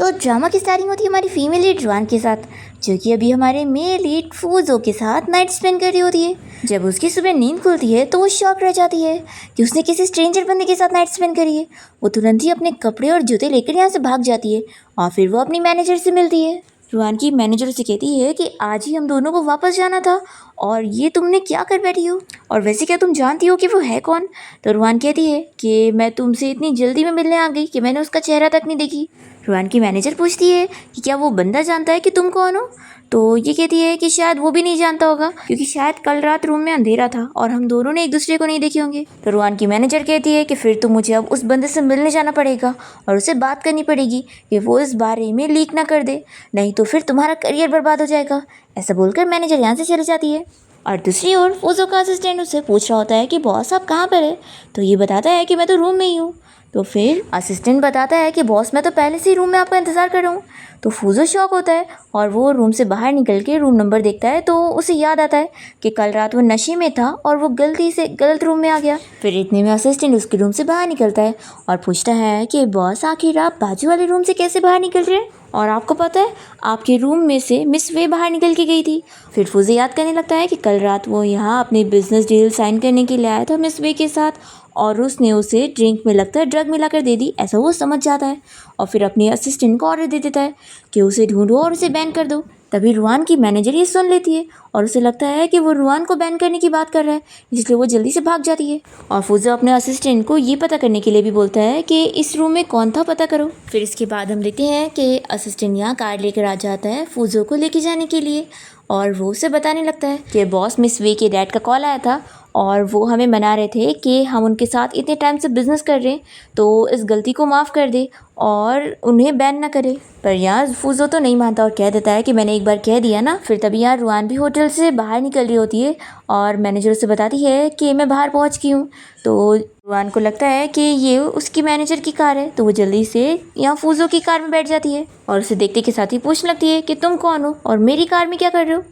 तो ड्रामा की स्टार्टिंग होती है हमारी फीमेल लीड रुआन के साथ, जो कि अभी हमारे मेल लीड फूजो के साथ नाइट स्पेंड कर रही होती है। जब उसकी सुबह नींद खुलती है तो वो शॉक रह जाती है कि उसने किसी स्ट्रेंजर बंदे के साथ नाइट स्पेंड करी है। वो तुरंत ही अपने कपड़े और जूते लेकर यहाँ से भाग जाती है और फिर वो अपनी मैनेजर से मिलती है। रुआन की मैनेजर से कहती है कि आज ही हम दोनों को वापस जाना था और ये तुमने क्या कर बैठी हो, और वैसे क्या तुम जानती हो कि वो है कौन। तो रुआन कहती है कि मैं तुमसे इतनी जल्दी में मिलने आ गई कि मैंने उसका चेहरा तक नहीं देखी। रुआन की मैनेजर पूछती है कि क्या वो बंदा जानता है कि तुम कौन हो। तो ये कहती है कि शायद वो भी नहीं जानता होगा, क्योंकि शायद कल रात रूम में अंधेरा था और हम दोनों ने एक दूसरे को नहीं देखे होंगे। तो रुआन की मैनेजर कहती है कि फिर तो मुझे अब उस बंदे से मिलने जाना पड़ेगा और उससे बात करनी पड़ेगी कि वो इस बारे में लीक ना कर दे, नहीं तो फिर तुम्हारा करियर बर्बाद हो जाएगा। ऐसा बोलकर मैनेजर यहाँ से चली जाती है। और दूसरी ओर फूजो का असिस्टेंट उससे पूछ रहा होता है कि बॉस आप कहाँ पर है। तो ये बताता है कि मैं तो रूम में ही हूँ। तो फिर असिस्टेंट बताता है कि बॉस मैं तो पहले से ही रूम में आपका इंतज़ार कर रहा हूँ। तो फूजो शॉक होता है और वो रूम से बाहर निकल के रूम नंबर देखता है। तो उसे याद आता है कि कल रात वो नशे में था और वो गलती से गलत रूम में आ गया। फिर इतने में असिस्टेंट उसके रूम से बाहर निकलता है और पूछता है कि बॉस आखिर आप बाजू वाले रूम से कैसे बाहर निकल रहे हैं, और आपको पता है आपके रूम में से मिस वे बाहर निकल के गई थी। फिर फूजो याद करने लगता है कि कल रात वो यहाँ अपनी बिजनेस डील साइन करने के लिए आया था मिस वे के साथ, और उसने उसे ड्रिंक में लगता है ड्रग मिलाकर दे दी, ऐसा वो समझ जाता है। और फिर अपने असिस्टेंट को ऑर्डर दे देता है कि उसे ढूंढो और उसे बैन कर दो। तभी रुआन की मैनेजर ये सुन लेती है और उसे लगता है कि वो रुआन को बैन करने की बात कर रहा है, इसलिए वो जल्दी से भाग जाती है। और फूजो अपने असिस्टेंट को ये पता करने के लिए भी बोलता है कि इस रूम में कौन था पता करो। फिर इसके बाद हम देखते हैं कि असिस्टेंट यहाँ कार लेकर आ जाता है फूजो को लेके जाने के लिए, और वो उसे बताने लगता है कि बॉस मिस वे के डैड का कॉल आया था और वो हमें मना रहे थे कि हम उनके साथ इतने टाइम से बिज़नेस कर रहे हैं, तो इस गलती को माफ़ कर दे और उन्हें बैन ना करे। पर यहाँ फूजो तो नहीं मानता और कह देता है कि मैंने एक बार कह दिया ना। फिर तभी यहाँ रुआन भी होटल से बाहर निकल रही होती है और मैनेजर उसे बताती है कि मैं बाहर पहुँच गई हूँ। तो रुआन को लगता है कि ये उसकी मैनेजर की कार है, तो वो जल्दी से यहाँ फूजो की कार में बैठ जाती है और उसे देखते के साथ ही पूछने लगती है कि तुम कौन हो और मेरी कार में क्या कर रहे हो।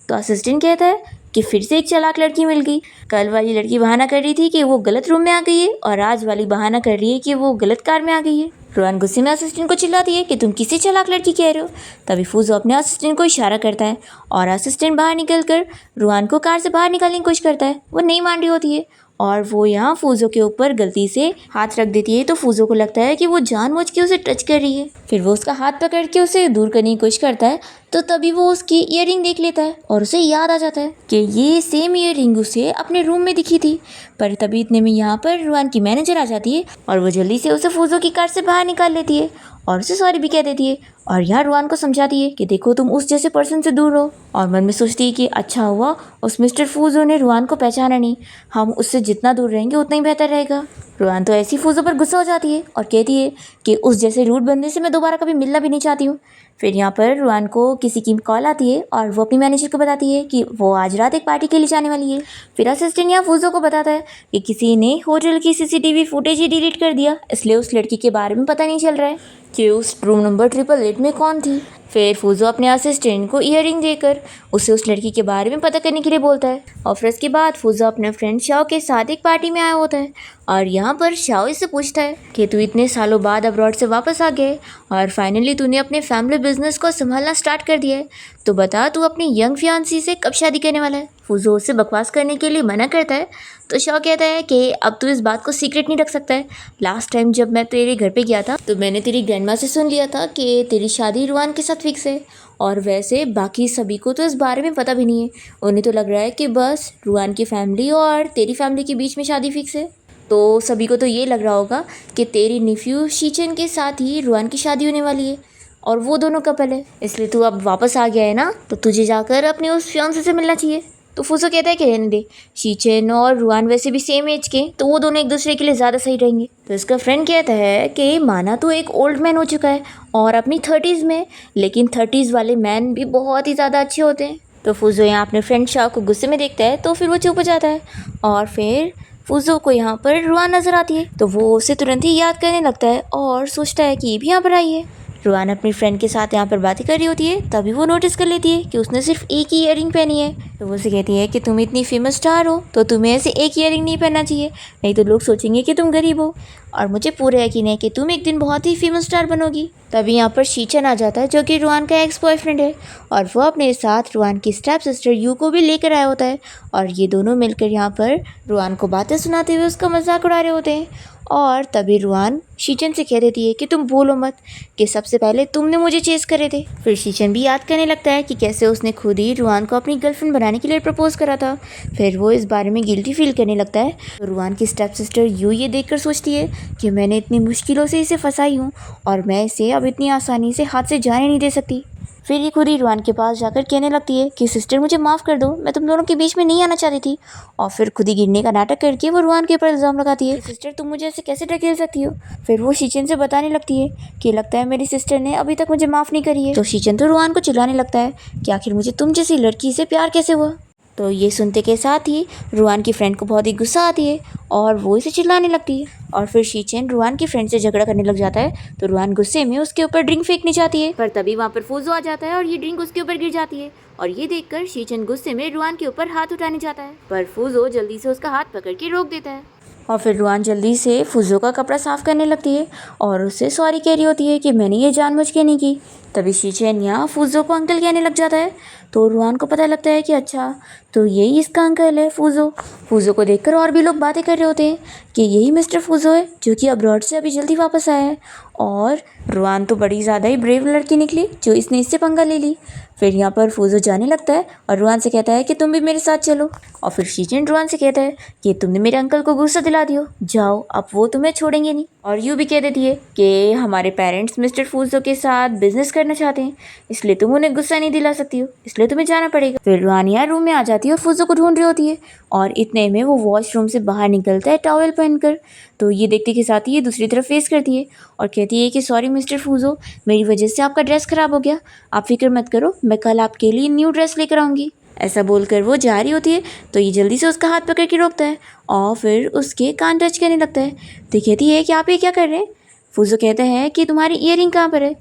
तो असिस्टेंट कहता है कि फिर से एक चालाक लड़की मिल गई। कल वाली लड़की बहाना कर रही थी कि वो गलत रूम में आ गई है और आज वाली बहाना कर रही है कि वो गलत कार में आ गई है। रुआन गुस्से में असिस्टेंट को चिल्लाती है कि तुम किसी चालाक लड़की कह रहे हो। तभी फूजो अपने असिस्टेंट को इशारा करता है और असिस्टेंट बाहर निकलकर रुआन को कार से बाहर निकालने की कोशिश करता है। वो नहीं मान रही होती है और वो यहाँ फूजो के ऊपर गलती से हाथ रख देती है। तो फूजो को लगता है कि वो जानबूझ के उसे टच कर रही है। फिर वो उसका हाथ पकड़ के उसे दूर करने की कोशिश करता है। तो तभी वो उसकी ईयररिंग देख लेता है और उसे याद आ जाता है कि ये सेम ईयररिंग उसे अपने रूम में दिखी थी। पर तभी इतने में यहाँ पर रुआन की मैनेजर आ जाती है और वो जल्दी से उसे फूजो की कार से बाहर निकाल लेती है और उसे सॉरी भी कह देती है। और यहाँ रुआन को समझाती है कि देखो तुम उस जैसे पर्सन से दूर हो, और मन में सोचती है कि अच्छा हुआ उस मिस्टर फूजो ने रुआन को पहचाना नहीं, हम उससे जितना दूर रहेंगे उतना ही बेहतर रहेगा। रुआन तो ऐसी फूजो पर गुस्सा हो जाती है और कहती है कि उस जैसे रूड बंदे से मैं दोबारा कभी मिलना भी नहीं चाहती हूँ। फिर यहाँ पर रुआन को किसी की कॉल आती है और वो अपनी मैनेजर को बताती है कि वो आज रात एक पार्टी के लिए जाने वाली है। फिर असिस्टेंट यहाँ फूजो को बताता है कि किसी ने होटल की सीसीटीवी फुटेज ही डिलीट कर दिया, इसलिए उस लड़की के बारे में पता नहीं चल रहा है कि उस रूम नंबर 888 में कौन थी। फिर फूजो अपने असिस्टेंट को ईयररिंग देकर उसे उस लड़की के बारे में पता करने के लिए बोलता है। और फिर इसके बाद फूजो अपने फ्रेंड शाओ के साथ एक पार्टी में आया होता है और यहाँ पर शाओ इससे पूछता है कि तू इतने सालों बाद अब्रॉड से वापस आ गए और फाइनली तूने अपने फैमिली बिजनेस को संभालना स्टार्ट कर दिया है, तो बता तू अपनी यंग फियांसी से कब शादी करने वाला है। फूजो उससे बकवास करने के लिए मना करता है। तो शाओ कहता है कि अब तू इस बात को सीक्रेट नहीं रख सकता है। लास्ट टाइम जब मैं तेरे घर पे गया था तो मैंने तेरी ग्रैंडमा से सुन लिया था कि तेरी शादी रुआन के साथ फिक्स है, और वैसे बाकी सभी को तो इस बारे में पता भी नहीं है। उन्हें तो लग रहा है कि बस रुआन की फैमिली और तेरी फैमिली के बीच में शादी फिक्स है। तो सभी को तो ये लग रहा होगा कि तेरी निफ्यू शीचन के साथ ही रुआन की शादी होने वाली है और वो दोनों कपल है, इसलिए तू अब वापस आ गया है ना, तो तुझे जाकर अपने उस फियांसे से मिलना चाहिए। तो फूजो कहता है कि रहने दे, शीचन और रुआन वैसे भी सेम एज के, तो वो दोनों एक दूसरे के लिए ज़्यादा सही रहेंगे। तो इसका फ्रेंड कहता है कि माना तो एक ओल्ड मैन हो चुका है और अपनी 30s में, लेकिन 30s वाले मैन भी बहुत ही ज़्यादा अच्छे होते हैं। तो फूजो यहाँ अपने फ्रेंड शाह को गुस्से में देखता है तो फिर वो चुप हो जाता है और फिर फूजो को यहाँ पर रुआन नज़र आती है तो वो उसे तुरंत ही याद करने लगता है और सोचता है कि ये भी यहाँ पर आई है। रुआन अपनी फ्रेंड के साथ यहाँ पर बातें कर रही होती है, तभी वो नोटिस कर लेती है कि उसने सिर्फ एक ही ईयरिंग पहनी है। तो वो उसे कहती है कि तुम इतनी फेमस स्टार हो तो तुम्हें ऐसे एक ईयरिंग नहीं पहनना चाहिए, नहीं तो लोग सोचेंगे कि तुम गरीब हो, और मुझे पूरा यकीन है कि तुम एक दिन बहुत ही फेमस स्टार बनोगी। तभी यहाँ पर शीचन आ जाता है, जो कि रुआन का एक्स बॉयफ्रेंड है, और वो अपने साथ रुआन की स्टेप सिस्टर यू को भी लेकर आया होता है। और ये दोनों मिलकर यहाँ पर रुआन को बातें सुनाते हुए उसका मजाक उड़ा रहे होते हैं। और तभी रुआन शीचन से कह देती है कि तुम भूलो मत कि सबसे पहले तुमने मुझे चेस करे थे। फिर शीचन भी याद करने लगता है कि कैसे उसने खुद ही रुआन को अपनी गर्लफ्रेंड बनाने के लिए प्रपोज करा था। फिर वो इस बारे में गिल्टी फील करने लगता है। तो रुआन की स्टेप सिस्टर यू ये देखकर सोचती है कि मैंने इतनी मुश्किलों से इसे फंसाई हूँ और मैं इसे अब इतनी आसानी से हाथ से जाने नहीं दे सकती। फिर ये खुद ही रुआन के पास जाकर कहने लगती है कि सिस्टर मुझे माफ़ कर दो, मैं तुम दोनों के बीच में नहीं आना चाहती थी। और फिर खुद ही गिरने का नाटक करके वो रुआन के ऊपर इल्ज़ाम लगाती है, सिस्टर तुम मुझे ऐसे कैसे ढकेल सकती हो। फिर वो शीचन से बताने लगती है कि लगता है मेरी सिस्टर ने अभी तक मुझे माफ़ नहीं करी है। तो शीचन तो रुआन को चिल्लाने लगता है कि आखिर मुझे तुम जैसी लड़की से प्यार कैसे हुआ। तो ये सुनते के साथ ही रुआन की फ्रेंड को बहुत ही गुस्सा आती है और वो इसे चिल्लाने लगती है। और फिर शीचेन रुआन की फ्रेंड से झगड़ा करने लग जाता है। तो रुआन गुस्से में उसके ऊपर ड्रिंक फेंकनी चाहती है, पर तभी वहाँ पर फूजो आ जाता है और ये ड्रिंक उसके ऊपर गिर जाती है। और ये देखकर शीचेन गुस्से में रुआन के ऊपर हाथ उठाने जाता है, पर फूजो जल्दी से उसका हाथ पकड़ के रोक देता है। और फिर रुआन जल्दी से फूजो का कपड़ा साफ करने लगती है और उससे सॉरी कह रही होती है कि मैंने ये जानबूझ के नहीं की। तभी शीचेन यहाँ फूजो को अंकल कहने लग जाता है। तो रुआन को पता लगता है कि अच्छा तो यही इसका अंकल है फूजो। फूजो को देखकर और भी लोग बातें कर रहे होते हैं कि यही मिस्टर फूजो है जो कि अब्रॉड से अभी जल्दी वापस आया है। और रुआन तो बड़ी ज़्यादा ही ब्रेव लड़की निकली जो इसने इससे पंगा ले ली। फिर यहाँ पर फूजो जाने लगता है और रुआन से कहता है कि तुम भी मेरे साथ चलो। और फिर शीचेन रुआन से कहता है कि तुमने मेरे अंकल को गुस्सा दिला दियो, जाओ अब वो तुम्हें छोड़ेंगे नहीं। और यूँ भी कह देती है कि हमारे पेरेंट्स मिस्टर फूजो के साथ बिजनेस करना चाहते हैं, इसलिए तुम उन्हें गुस्सा नहीं दिला सकती हो, इसलिए तुम्हें जाना पड़ेगा। फिर रुआन यहाँ रूम में आ जाती है और फूजो को ढूंढ रही होती है। और इतने में वो वॉशरूम से बाहर निकलता है टॉवेल पहनकर। तो ये देखते के साथ ही ये दूसरी तरफ फेस करती है और कहती है कि सॉरी मिस्टर फूजो, मेरी वजह से आपका ड्रेस ख़राब हो गया, आप फिक्र मत करो, मैं कल आपके लिए न्यू ड्रेस लेकर आऊँगी। ऐसा बोलकर वो जा रही होती है तो ये जल्दी से उसका हाथ पकड़ के रोकता है और फिर उसके कान टच करने लगता है। तो कहती है कि आप ये क्या कर रहे हैं। फूजो कहता है कि तुम्हारी ईयरिंग कहाँ पर है।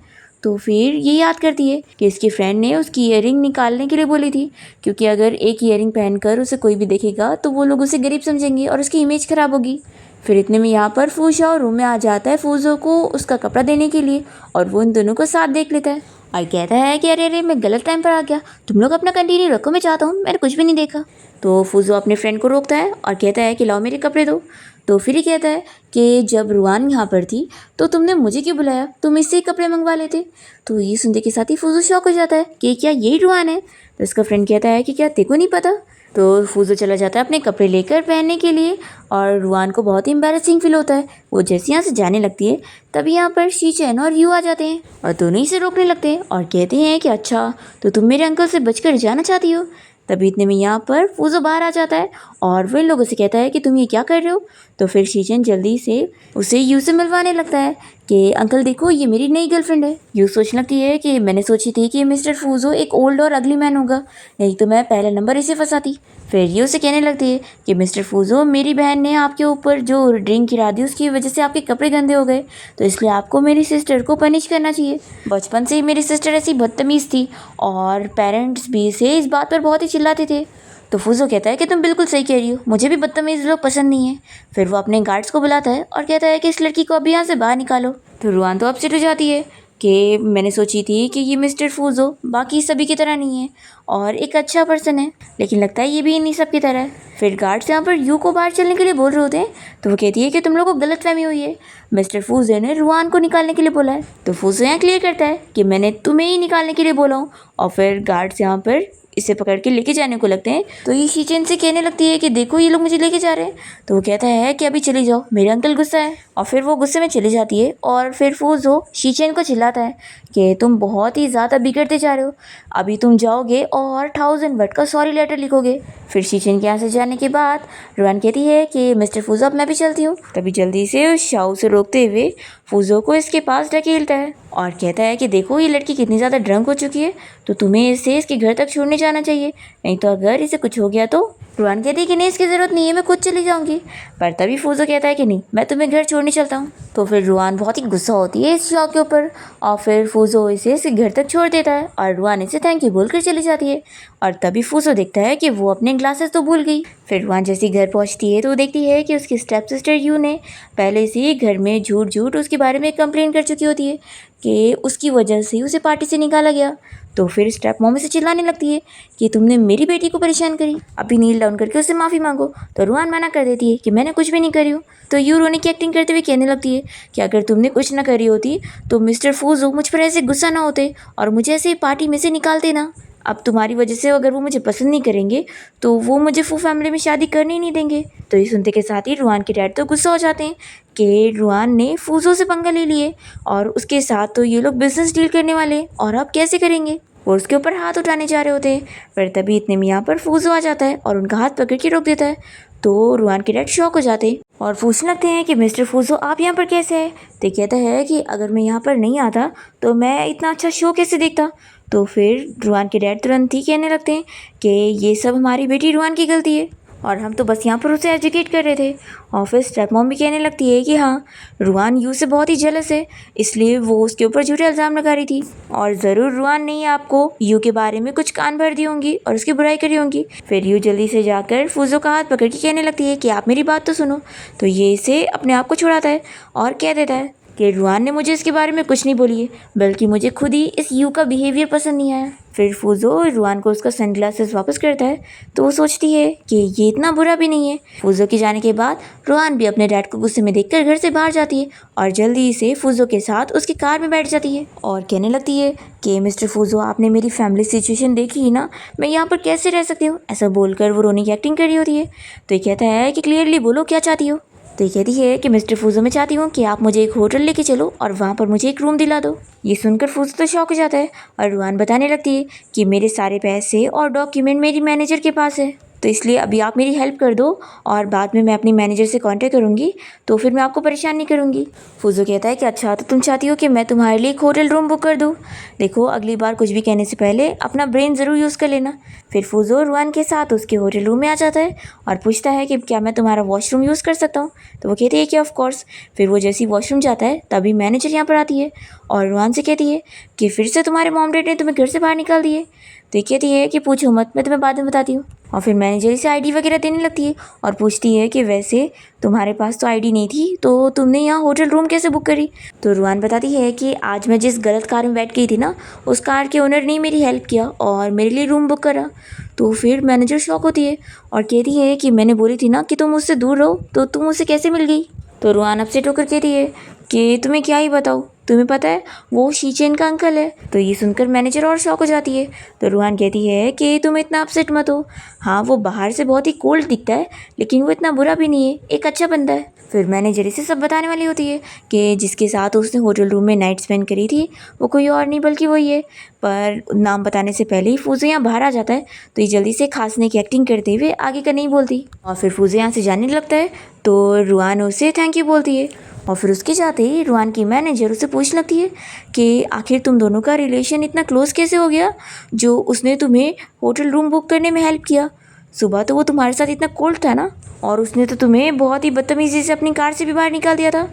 तो फिर ये याद करती है कि इसकी फ्रेंड ने उसकी ईयरिंग निकालने के लिए बोली थी, क्योंकि अगर एक ईयरिंग पहनकर उसे कोई भी देखेगा तो वो लोग उसे गरीब समझेंगे और उसकी इमेज ख़राब होगी। फिर इतने में यहाँ पर फूशाओ रूम में आ जाता है फूजो को उसका कपड़ा देने के लिए और वो इन दोनों को साथ देख लेता है और कहता है कि अरे मैं गलत टाइम पर आ गया, तुम लोग अपना कंटिन्यू रखो, मैं चाहता हूँ, मैंने कुछ भी नहीं देखा। तो फूजो अपने फ्रेंड को रोकता है और कहता है कि लाओ मेरे कपड़े दो। तो फिर ही कहता है कि जब रुआन यहाँ पर थी तो तुमने मुझे क्यों बुलाया, तुम इससे ही कपड़े मंगवा लेते। तो ये सुनने के साथ ही फूजो शॉक हो जाता है कि क्या यही रुआन है। तो इसका फ्रेंड कहता है कि क्या तेरे को नहीं पता। तो फूजो चला जाता है अपने कपड़े लेकर पहनने के लिए और रुआन को बहुत ही एम्बैरेसिंग फील होता है। वो जैसे यहाँ से जाने लगती है तभी यहाँ पर शीचेन और यू आ जाते हैं और दोनों ही से रोकने लगते हैं और कहते हैं कि अच्छा तो तुम मेरे अंकल से बचकर जाना चाहती हो। तभी इतने में यहाँ पर फूजो बाहर आ जाता है और वो इन लोगों से कहता है कि तुम ये क्या कर रहे हो। तो फिर शीचेन जल्दी से उसे यू से मिलवाने लगता है कि अंकल देखो ये मेरी नई गर्लफ्रेंड है। यू सोचने लगती है कि मैंने सोची थी कि मिस्टर फूजो एक ओल्ड और अगली मैन होगा, नहीं तो मैं पहले नंबर इसे फंसाती। फिर ये उसे कहने लगती है कि मिस्टर फूजो मेरी बहन ने आपके ऊपर जो ड्रिंक गिरा दी उसकी वजह से आपके कपड़े गंदे हो गए, तो इसलिए आपको मेरी सिस्टर को पनिश करना चाहिए। बचपन से ही मेरी सिस्टर ऐसी बदतमीज़ थी और पेरेंट्स भी इसे इस बात पर बहुत ही चिल्लाते थे। तो फूजो कहता है कि तुम बिल्कुल सही कह रही हो, मुझे भी बदतमीज़ लोग पसंद नहीं है। फिर वो अपने गार्ड्स को बुलाता है और कहता है कि इस लड़की को अभी यहाँ से बाहर निकालो। तो रुआन तो अपसेट हो जाती है कि मैंने सोची थी कि ये मिस्टर फूजो बाकी सभी की तरह नहीं है और एक अच्छा पर्सन है, लेकिन लगता है ये भी इन्हीं सब की तरह है। फिर गार्ड्स यहाँ पर यू को बाहर चलने के लिए बोल रहे होते हैं तो वो कहती है कि तुम लोगों को गलतफहमी हुई है, मिस्टर फूजो ने रुआन को निकालने के लिए बोला है। तो फूजो यहाँ क्लियर करता है कि मैंने तुम्हें ही निकालने के लिए बोला हूँ। और फिर गार्ड्स यहाँ पर इसे पकड़ के लेके जाने को लगते हैं तो ये शीचेन से कहने लगती है कि देखो ये लोग मुझे लेके जा रहे हैं। तो वो कहता है कि अभी चली जाओ, मेरे अंकल गुस्सा है। और फिर वो गुस्से में चली जाती है और फिर फूजो शीचेन को चिल्लाता है कि तुम बहुत ही ज़्यादा बिगड़ते जा रहे हो, अभी तुम जाओगे और 1000 वर्ड का सॉरी लेटर लिखोगे। फिर शीचेन के यहाँ से जाने के बाद रुआन कहती है कि मिस्टर फूजो अब मैं भी चलती हूँ। तभी जल्दी से उस शाओ से रोकते हुए फूजो को इसके पास ढकेलता है और कहता है कि देखो ये लड़की कितनी ज़्यादा ड्रंक हो चुकी है, तो तुम्हें इसे इसके घर तक छोड़ने जाना चाहिए, नहीं तो अगर इसे कुछ हो गया तो। रुआन कहती है कि नहीं, इसकी ज़रूरत नहीं है, मैं खुद चली जाऊंगी। पर तभी फूजो कहता है कि नहीं, मैं तुम्हें घर छोड़ने चलता हूँ। तो फिर रुआन बहुत ही गुस्सा होती है इस शॉक के ऊपर और फिर फूजो इसे इसके घर तक छोड़ देता है और रुआन इसे थैंक यू बोलकर चली जाती है। और तभी फूजो देखता है कि वो अपने ग्लासेस तो भूल गई। फिर रुआन जैसी घर पहुंचती है तो वो देखती है कि उसकी स्टेप सिस्टर यू ने पहले से ही घर में झूठ झूठ उसके बारे में कंप्लेन कर चुकी होती है कि उसकी वजह से उसे पार्टी से निकाला गया। तो फिर स्टेप मॉम से चिल्लाने लगती है कि तुमने मेरी बेटी को परेशान करी, अभी नील डाउन करके उससे माफ़ी मांगो। तो रुआन मना कर देती है कि मैंने कुछ भी नहीं करी हूँ। तो यू रोने की एक्टिंग करते हुए कहने लगती है कि अगर तुमने कुछ ना करी होती तो मिस्टर फूजो मुझ पर ऐसे गुस्सा ना होते और मुझे ऐसे पार्टी में से निकालते ना। अब तुम्हारी वजह से अगर वो मुझे पसंद नहीं करेंगे तो वो मुझे फू फैमिली में शादी करने ही नहीं देंगे। तो ये सुनते के साथ ही रुआन के डैड तो गुस्सा हो जाते हैं कि रुआन ने फूजो से पंगा ले लिए और उसके साथ तो ये लोग बिजनेस डील करने वाले और अब कैसे करेंगे। वो उसके ऊपर हाथ उठाने जा रहे होते हैं पर तभी इतने में यहाँ पर फूजो आ जाता है और उनका हाथ पकड़ के रोक देता है। तो रुआन के डैड शॉक हो जाते हैं और पूछने लगते हैं कि मिस्टर फूजो आप यहाँ पर कैसे हैं। तो कहता है कि अगर मैं यहाँ पर नहीं आता तो मैं इतना अच्छा शो कैसे देखता। तो फिर रुआन के डैड तुरंत ही कहने लगते हैं कि ये सब हमारी बेटी रुआन की गलती है और हम तो बस यहाँ पर उसे एजुकेट कर रहे थे। और फिर स्टेप मॉम भी कहने लगती है कि हाँ, रुआन यू से बहुत ही जेलस है इसलिए वो उसके ऊपर झूठे इल्ज़ाम लगा रही थी और ज़रूर रुआन ने आपको यू के बारे में कुछ कान भर दी होंगी और उसकी बुराई करी होंगी। फिर यू जल्दी से जाकर फूजो का हाथ पकड़ के कहने लगती है कि आप मेरी बात तो सुनो। तो ये इसे अपने आप को छुड़ाता है और कह देता है कि रुआन ने मुझे इसके बारे में कुछ नहीं बोली है बल्कि मुझे खुद ही इस यू का बिहेवियर पसंद नहीं आया। फिर फूजो रुआन को उसका सनग्लासेस वापस करता है तो वो सोचती है कि ये इतना बुरा भी नहीं है। फूजो के जाने के बाद रुआन भी अपने डैड को गुस्से में देखकर घर से बाहर जाती है और जल्दी से फूजो के साथ उसकी कार में बैठ जाती है और कहने लगती है कि मिस्टर फूजो आपने मेरी फैमिली सिचुएशन देखी ही ना, मैं यहाँ पर कैसे रह सकती हूँ। ऐसा बोलकर वो रोने की एक्टिंग कर रही होती है। तो ये कहता है कि क्लियरली बोलो क्या चाहती हो। तो ये कहती है कि मिस्टर फूजो मैं चाहती हूँ कि आप मुझे एक होटल लेके चलो और वहाँ पर मुझे एक रूम दिला दो। ये सुनकर फूजो तो शॉक हो जाता है और रुआन बताने लगती है कि मेरे सारे पैसे और डॉक्यूमेंट मेरी मैनेजर के पास है तो इसलिए अभी आप मेरी हेल्प कर दो और बाद में मैं अपनी मैनेजर से कांटेक्ट करूँगी तो फिर मैं आपको परेशान नहीं करूँगी। फूजो कहता है कि अच्छा तो तुम चाहती हो कि मैं तुम्हारे लिए एक होटल रूम बुक कर दूँ। देखो अगली बार कुछ भी कहने से पहले अपना ब्रेन ज़रूर यूज़ कर लेना। फिर फूजो रुआन के साथ उसके होटल रूम में आ जाता है और पूछता है कि क्या मैं तुम्हारा वॉशरूम यूज़ कर सकता हूँ। तो वो कहती है कि ऑफ कोर्स। फिर वो जैसे ही वॉशरूम जाता है तभी मैनेजर यहाँ पर आती है और रुआन से कहती है कि फिर से तुम्हारे मॉम डैड ने तुम्हें घर से बाहर निकाल दिए। तो ये कहती है कि पूछो मत, मैं तुम्हें बाद में बताती हूँ। और फिर मैनेजर इसे आईडी वगैरह देने लगती है और पूछती है कि वैसे तुम्हारे पास तो आईडी नहीं थी तो तुमने यहाँ होटल रूम कैसे बुक करी। तो रुआन बताती है कि आज मैं जिस गलत कार में बैठ गई थी ना, उस कार के ओनर ने मेरी हेल्प किया और मेरे लिए रूम बुक करा। तो फिर मैनेजर शॉक होती है और कहती है कि मैंने बोली थी ना कि तुम मुझसे दूर रहो, तो तुम मुझसे कैसे मिल गई। तो रुआन अपसेट होकर कहती है कि तुम्हें क्या ही बताऊँ, तुम्हें पता है वो शीचेन का अंकल है। तो ये सुनकर मैनेजर और शॉक हो जाती है। तो रुआन कहती है कि तुम इतना अपसेट मत हो, हाँ वो बाहर से बहुत ही कोल्ड दिखता है लेकिन वो इतना बुरा भी नहीं है, एक अच्छा बंदा है। फिर मैनेजर इसे सब बताने वाली होती है कि जिसके साथ उसने होटल रूम में नाइट स्पेंड करी थी वो कोई और नहीं बल्कि वही है। पर नाम बताने से पहले ही फूजो यहाँ बाहर आ जाता है तो ये जल्दी से खांसने की एक्टिंग करते हुए आगे का नहीं बोलती और फिर फूजो यहाँ से जाने लगता है तो रुआन उसे थैंक यू बोलती है। और फिर उसके जाते ही रुआन की मैनेजर उसे पूछने लगती है कि आखिर तुम दोनों का रिलेशन इतना क्लोज कैसे हो गया जो उसने तुम्हें होटल रूम बुक करने में हेल्प किया। सुबह तो वो तुम्हारे साथ इतना कोल्ड था ना और उसने तो तुम्हें बहुत ही बदतमीज़ी से अपनी कार से भी बाहर निकाल दिया था।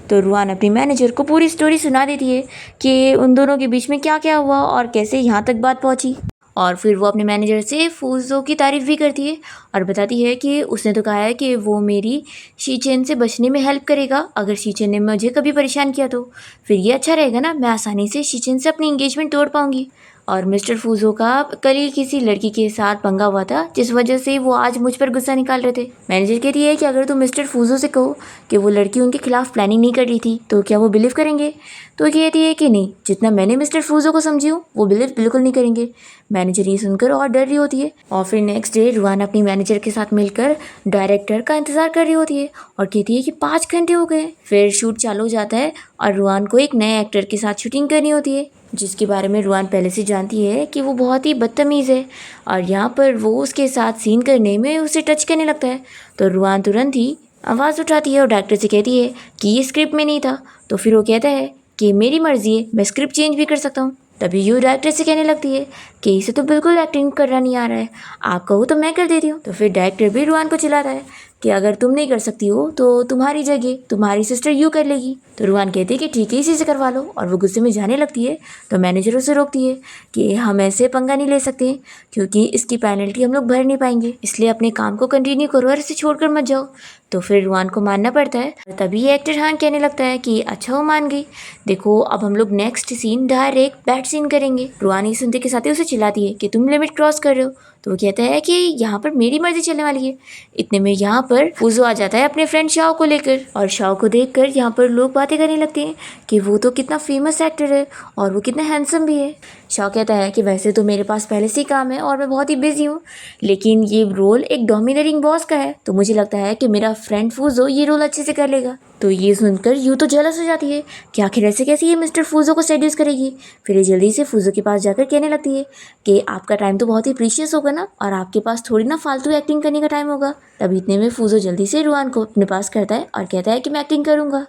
तो रुआन अपनी मैनेजर को पूरी स्टोरी सुना देती है कि उन दोनों के बीच में क्या क्या हुआ और कैसे यहाँ तक बात पहुँची। और फिर वो अपने मैनेजर से फूजो की तारीफ़ भी करती है और बताती है कि उसने तो कहा है कि वो मेरी शीचेन से बचने में हेल्प करेगा, अगर शीचेन ने मुझे कभी परेशान किया तो फिर ये अच्छा रहेगा ना, मैं आसानी से शीचेन से अपनी इंगेजमेंट तोड़ पाऊँगी। और मिस्टर फूजो का कल ही किसी लड़की के साथ पंगा हुआ था जिस वजह से वो आज मुझ पर गुस्सा निकाल रहे थे। मैनेजर कहती है कि अगर तुम मिस्टर फूजो से कहो कि वो लड़की उनके खिलाफ प्लानिंग नहीं कर रही थी तो क्या वो बिलीव करेंगे। तो कहती है कि नहीं, जितना मैंने मिस्टर फूजो को समझी हूँ वो बिलीव बिल्कुल नहीं करेंगे। मैनेजर ये सुनकर और डर रही होती है। और फिर नेक्स्ट डे रुआन अपनी मैनेजर के साथ मिलकर डायरेक्टर का इंतज़ार कर रही होती है और कहती है कि 5 घंटे हो गए। फिर शूट चालू हो जाता है और रुआन को एक नए एक्टर के साथ शूटिंग करनी होती है जिसके बारे में रुआन पहले से जानती है कि वो बहुत ही बदतमीज़ है और यहाँ पर वो उसके साथ सीन करने में उसे टच करने लगता है। तो रुआन तुरंत ही आवाज़ उठाती है और डॉक्टर से कहती है कि ये स्क्रिप्ट में नहीं था। तो फिर वो कहता है कि मेरी मर्ज़ी है, मैं स्क्रिप्ट चेंज भी कर सकता हूँ। तभी यू डायरेक्टर से कहने लगती है कि इसे तो बिल्कुल एक्टिंग करना नहीं आ रहा है, आप कहो तो मैं कर देती हूँ। तो फिर डायरेक्टर भी रुआन को चिल्लाता है कि अगर तुम नहीं कर सकती हो तो तुम्हारी जगह तुम्हारी सिस्टर यू कर लेगी। तो रुआन कहती है कि ठीक है, इसी से करवा लो, और वो गुस्से में जाने लगती है। तो मैनेजर उसे रोकती है कि हम ऐसे पंगा नहीं ले सकते क्योंकि इसकी पेनल्टी हम लोग भर नहीं पाएंगे, इसलिए अपने काम को कंटिन्यू करो और इसे छोड़कर मत जाओ। तो फिर रुआन को मानना पड़ता है। तभी एक्टर हाँ कहने लगता है कि अच्छा वो मान गई, देखो अब हम लोग next scene direct bat scene करेंगे। रुआन ये सुनते के साथ ही उसे चिल्लाती है कि तुम लिमिट क्रॉस कर रहे हो। तो वो कहता है कि यहाँ पर मेरी मर्जी चलने वाली है। इतने में यहाँ पर फूजो आ जाता है अपने फ्रेंड शाओ को लेकर, और शाओ को देखकर यहाँ पर लोग बातें करने लगते हैं कि वो तो कितना फेमस एक्टर है और वो कितना हैंडसम भी है। शाओ कहता है कि वैसे तो मेरे पास पहले से ही काम है और मैं बहुत ही बिजी हूँ, लेकिन ये रोल एक डोमिनेटिंग बॉस का है, तो मुझे लगता है कि मेरा फ्रेंड फूजो ये रोल अच्छे से कर लेगा। तो ये सुनकर यू तो जेलस हो जाती है कि आखिर ऐसे कैसे ये मिस्टर फूजो को सेड्यूस करेगी। फिर ये जल्दी से फूजो के पास जाकर कहने लगती है कि आपका टाइम तो बहुत ही प्रीशियस होगा ना, और आपके पास थोड़ी ना फालतू एक्टिंग करने का टाइम होगा। तब इतने में फूजो जल्दी से रुआन को अपने पास करता है और कहता है कि मैं एक्टिंग करूँगा।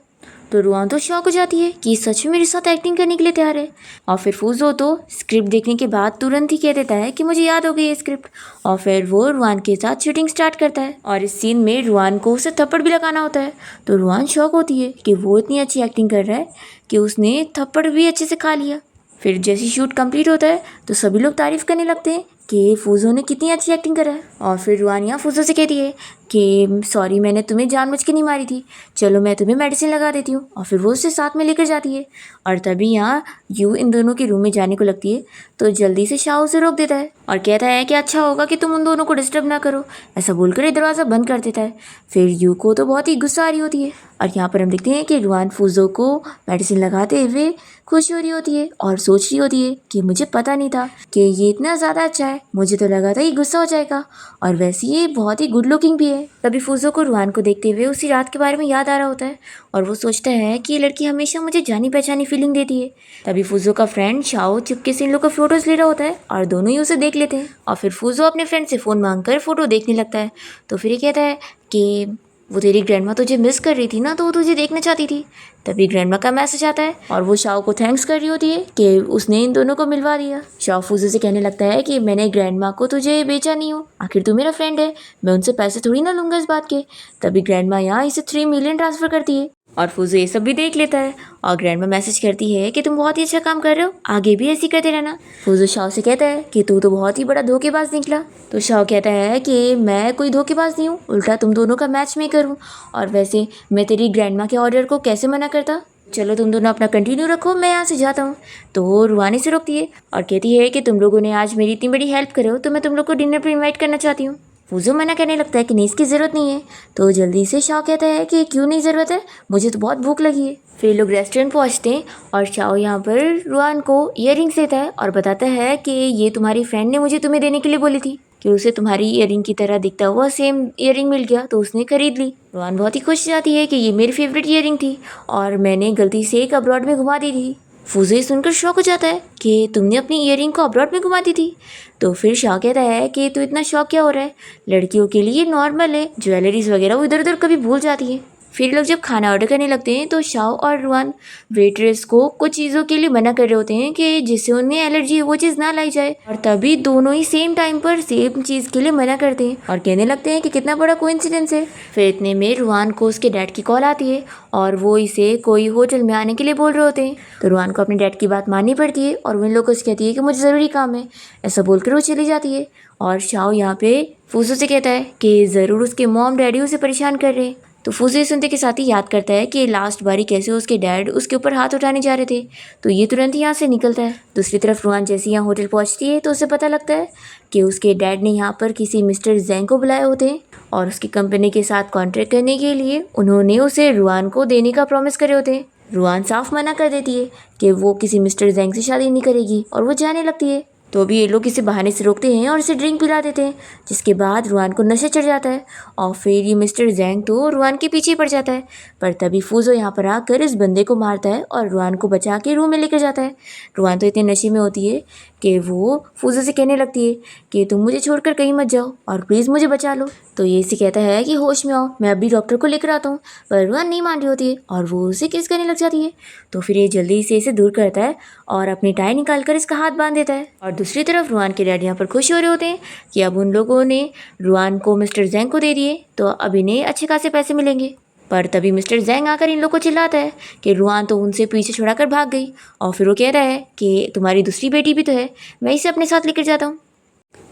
तो रुआन तो शॉक हो जाती है कि सच में मेरे साथ एक्टिंग करने के लिए तैयार है। और फिर फूजो तो स्क्रिप्ट देखने के बाद तुरंत ही कह देता है कि मुझे याद हो गई ये स्क्रिप्ट, और फिर वो रुआन के साथ शूटिंग स्टार्ट करता है। और इस सीन में रुआन को उसे थप्पड़ भी लगाना होता है। तो रुआन शॉक होती है कि वो इतनी अच्छी एक्टिंग कर रहा है कि उसने थप्पड़ भी अच्छे से खा लिया। फिर जैसे शूट कंप्लीट होता है तो सभी लोग तारीफ़ करने लगते हैं कि फूजो ने कितनी अच्छी एक्टिंग करा है। और फिर रुआन यहाँ फूजो से कहती है कि सॉरी मैंने तुम्हें जानबूझ के नहीं मारी थी, चलो मैं तुम्हें मेडिसिन लगा देती हूँ। और फिर वो उसे साथ में लेकर जाती है। और तभी यहाँ यू इन दोनों के रूम में जाने को लगती है तो जल्दी से शाओ उसे रोक देता है और कहता है कि अच्छा होगा कि तुम उन दोनों को डिस्टर्ब ना करो। ऐसा बोलकर दरवाज़ा बंद कर देता है। फिर यू को तो बहुत ही गुस्सा आ रही होती है, और यहाँ पर हम देखते हैं कि रुआन फूजो को मेडिसिन लगाते हुए खुश हो रही होती है और सोच रही होती है कि मुझे पता नहीं था कि ये इतना ज़्यादा अच्छा है, मुझे तो लगा था ये गुस्सा हो जाएगा, और वैसे ये बहुत ही गुड लुकिंग भी है। तभी फूजो को रुआन को देखते हुए उसी रात के बारे में याद आ रहा होता है, और वो सोचता है कि ये लड़की हमेशा मुझे जानी पहचानी फीलिंग देती है। तभी फूजो का फ्रेंड शाओ चुपके से इन लोग का फोटोज ले रहा होता है और दोनों ही उसे देख लेते हैं। और फिर फूजो अपने फ्रेंड से फ़ोन मांगकर फ़ोटो देखने लगता है। तो फिर ये कहता है कि वो तेरी ग्रैंडमा तुझे मिस कर रही थी ना, तो वो तुझे देखना चाहती थी। तभी ग्रैंडमा का मैसेज आता है और वो शाओ को थैंक्स कर रही होती है कि उसने इन दोनों को मिलवा दिया। शाओ फूजो से कहने लगता है कि मैंने ग्रैंडमा को तुझे बेचा नहीं हूँ, आखिर तू मेरा फ्रेंड है, मैं उनसे पैसे थोड़ी ना लूँगा इस बात के। तभी ग्रैंडमा यहाँ इसे 3 मिलियन ट्रांसफ़र करती है और फूजो ये सब भी देख लेता है। और ग्रैंडमा मैसेज करती है कि तुम बहुत ही अच्छा काम कर रहे हो, आगे भी ऐसे करते रहना। फूजो शाओ से कहता है कि तू तो बहुत ही बड़ा धोखेबाज निकला। तो शाओ कहता है कि मैं कोई धोखेबाज नहीं हूँ, उल्टा तुम दोनों का मैच मेकर हूँ, और वैसे मैं तेरी ग्रैंडमा के ऑर्डर को कैसे मना करता। चलो तुम दोनों अपना कंटिन्यू रखो, मैं यहाँ से जाता हूँ। तो वो रुआने से रोकती है और कहती है कि तुम लोगों ने आज मेरी इतनी बड़ी हेल्प करे हो तो मैं तुम लोग को डिनर पर इन्वाइट करना चाहती हूँ। फूजो मना करने लगता है कि नहीं, इसकी ज़रूरत नहीं है। तो जल्दी से शाओ कहता है कि क्यों नहीं ज़रूरत है, मुझे तो बहुत भूख लगी है। फिर लोग रेस्टोरेंट पहुँचते हैं और शाओ यहाँ पर रुआन को ईयरिंग्स देता है और बताता है कि ये तुम्हारी फ्रेंड ने मुझे तुम्हें देने के लिए बोली थी, कि उसे तुम्हारी ईयरिंग की तरह दिखता हुआ सेम ईयरिंग मिल गया तो उसने खरीद ली। रुआन बहुत ही खुश जाती है कि ये मेरी फेवरेट ईयरिंग थी और मैंने गलती से एक अब्रॉड में घुमा दी थी। फूजो ये सुनकर शॉक हो जाता है कि तुमने अपनी ईयरिंग को अब्रॉड में घुमा दी थी। तो फिर शाओ कहता है कि तू इतना शौक क्या हो रहा है, लड़कियों के लिए नॉर्मल है, ज्वेलरीज वगैरह वो इधर उधर कभी भूल जाती है। फिर लोग जब खाना ऑर्डर करने लगते हैं तो शाओ और रुआन वेट्रेस को कुछ चीज़ों के लिए मना कर रहे होते हैं कि जिससे उन्हें एलर्जी है वो चीज़ ना लाई जाए, और तभी दोनों ही सेम टाइम पर सेम चीज़ के लिए मना करते हैं और कहने लगते हैं कि कितना बड़ा कोइंसिडेंस है। फिर इतने में रुआन को उसके डैड की कॉल आती है और वो इसे कोई होटल में आने के लिए बोल रहे होते हैं। तो रुआन को अपने डैड की बात माननी पड़ती है और वो इन लोगों से कहती है कि मुझे ज़रूरी काम है। ऐसा बोलकर वो चली जाती है और शाओ यहाँ पे फूजो से कहता है कि ज़रूर उसके मॉम डैडी उसे परेशान कर रहे हैं। तो फूजो ये सुनते के साथ ही याद करता है कि लास्ट बारी कैसे उसके डैड उसके ऊपर हाथ उठाने जा रहे थे, तो ये तुरंत ही यहाँ से निकलता है। दूसरी तरफ रुआन जैसे यहाँ होटल पहुँचती है तो उसे पता लगता है कि उसके डैड ने यहाँ पर किसी मिस्टर ज़ैंग को बुलाए होते हैं और उसकी कंपनी के साथ कॉन्ट्रैक्ट करने के लिए उन्होंने उसे रुआन को देने का प्रॉमिस करे होते हैं। रुआन साफ मना कर देती है कि वो किसी मिस्टर ज़ैंग से शादी नहीं करेगी और वो जाने लगती है। तो अभी ये लोग इसे बहाने से रोकते हैं और इसे ड्रिंक पिला देते हैं, जिसके बाद रुआन को नशा चढ़ जाता है और फिर ये मिस्टर जैंग तो रुआन के पीछे पड़ जाता है। पर तभी फूजो यहाँ पर आकर इस बंदे को मारता है और रुआन को बचा के रूम में लेकर जाता है। रुआन तो इतने नशे में होती है कि वो फूजो से कहने लगती है कि तुम मुझे छोड़कर कहीं मत जाओ और प्लीज़ मुझे बचा लो। तो ये इसे कहता है कि होश में आओ, मैं अभी डॉक्टर को लेकर आता हूँ। पर रुआन नहीं मान रही होती है और वो उसे किस करने लग जाती है। तो फिर ये जल्दी से इसे दूर करता है और अपनी टाई निकाल कर इसका हाथ बांध देता है। और दूसरी तरफ रुआन के डैड यहाँ पर खुश हो रहे होते हैं कि अब उन लोगों ने रुआन को मिस्टर जैंग को दे दिए तो अब इन्हें अच्छे खासे पैसे मिलेंगे। पर तभी मिस्टर जैंग आकर इन लोग को चिल्लाता है कि रुआन तो उनसे पीछे छुड़ाकर भाग गई और फिर वो कहता है कि तुम्हारी दूसरी बेटी भी तो है, मैं इसे अपने साथ लेकर जाता हूँ।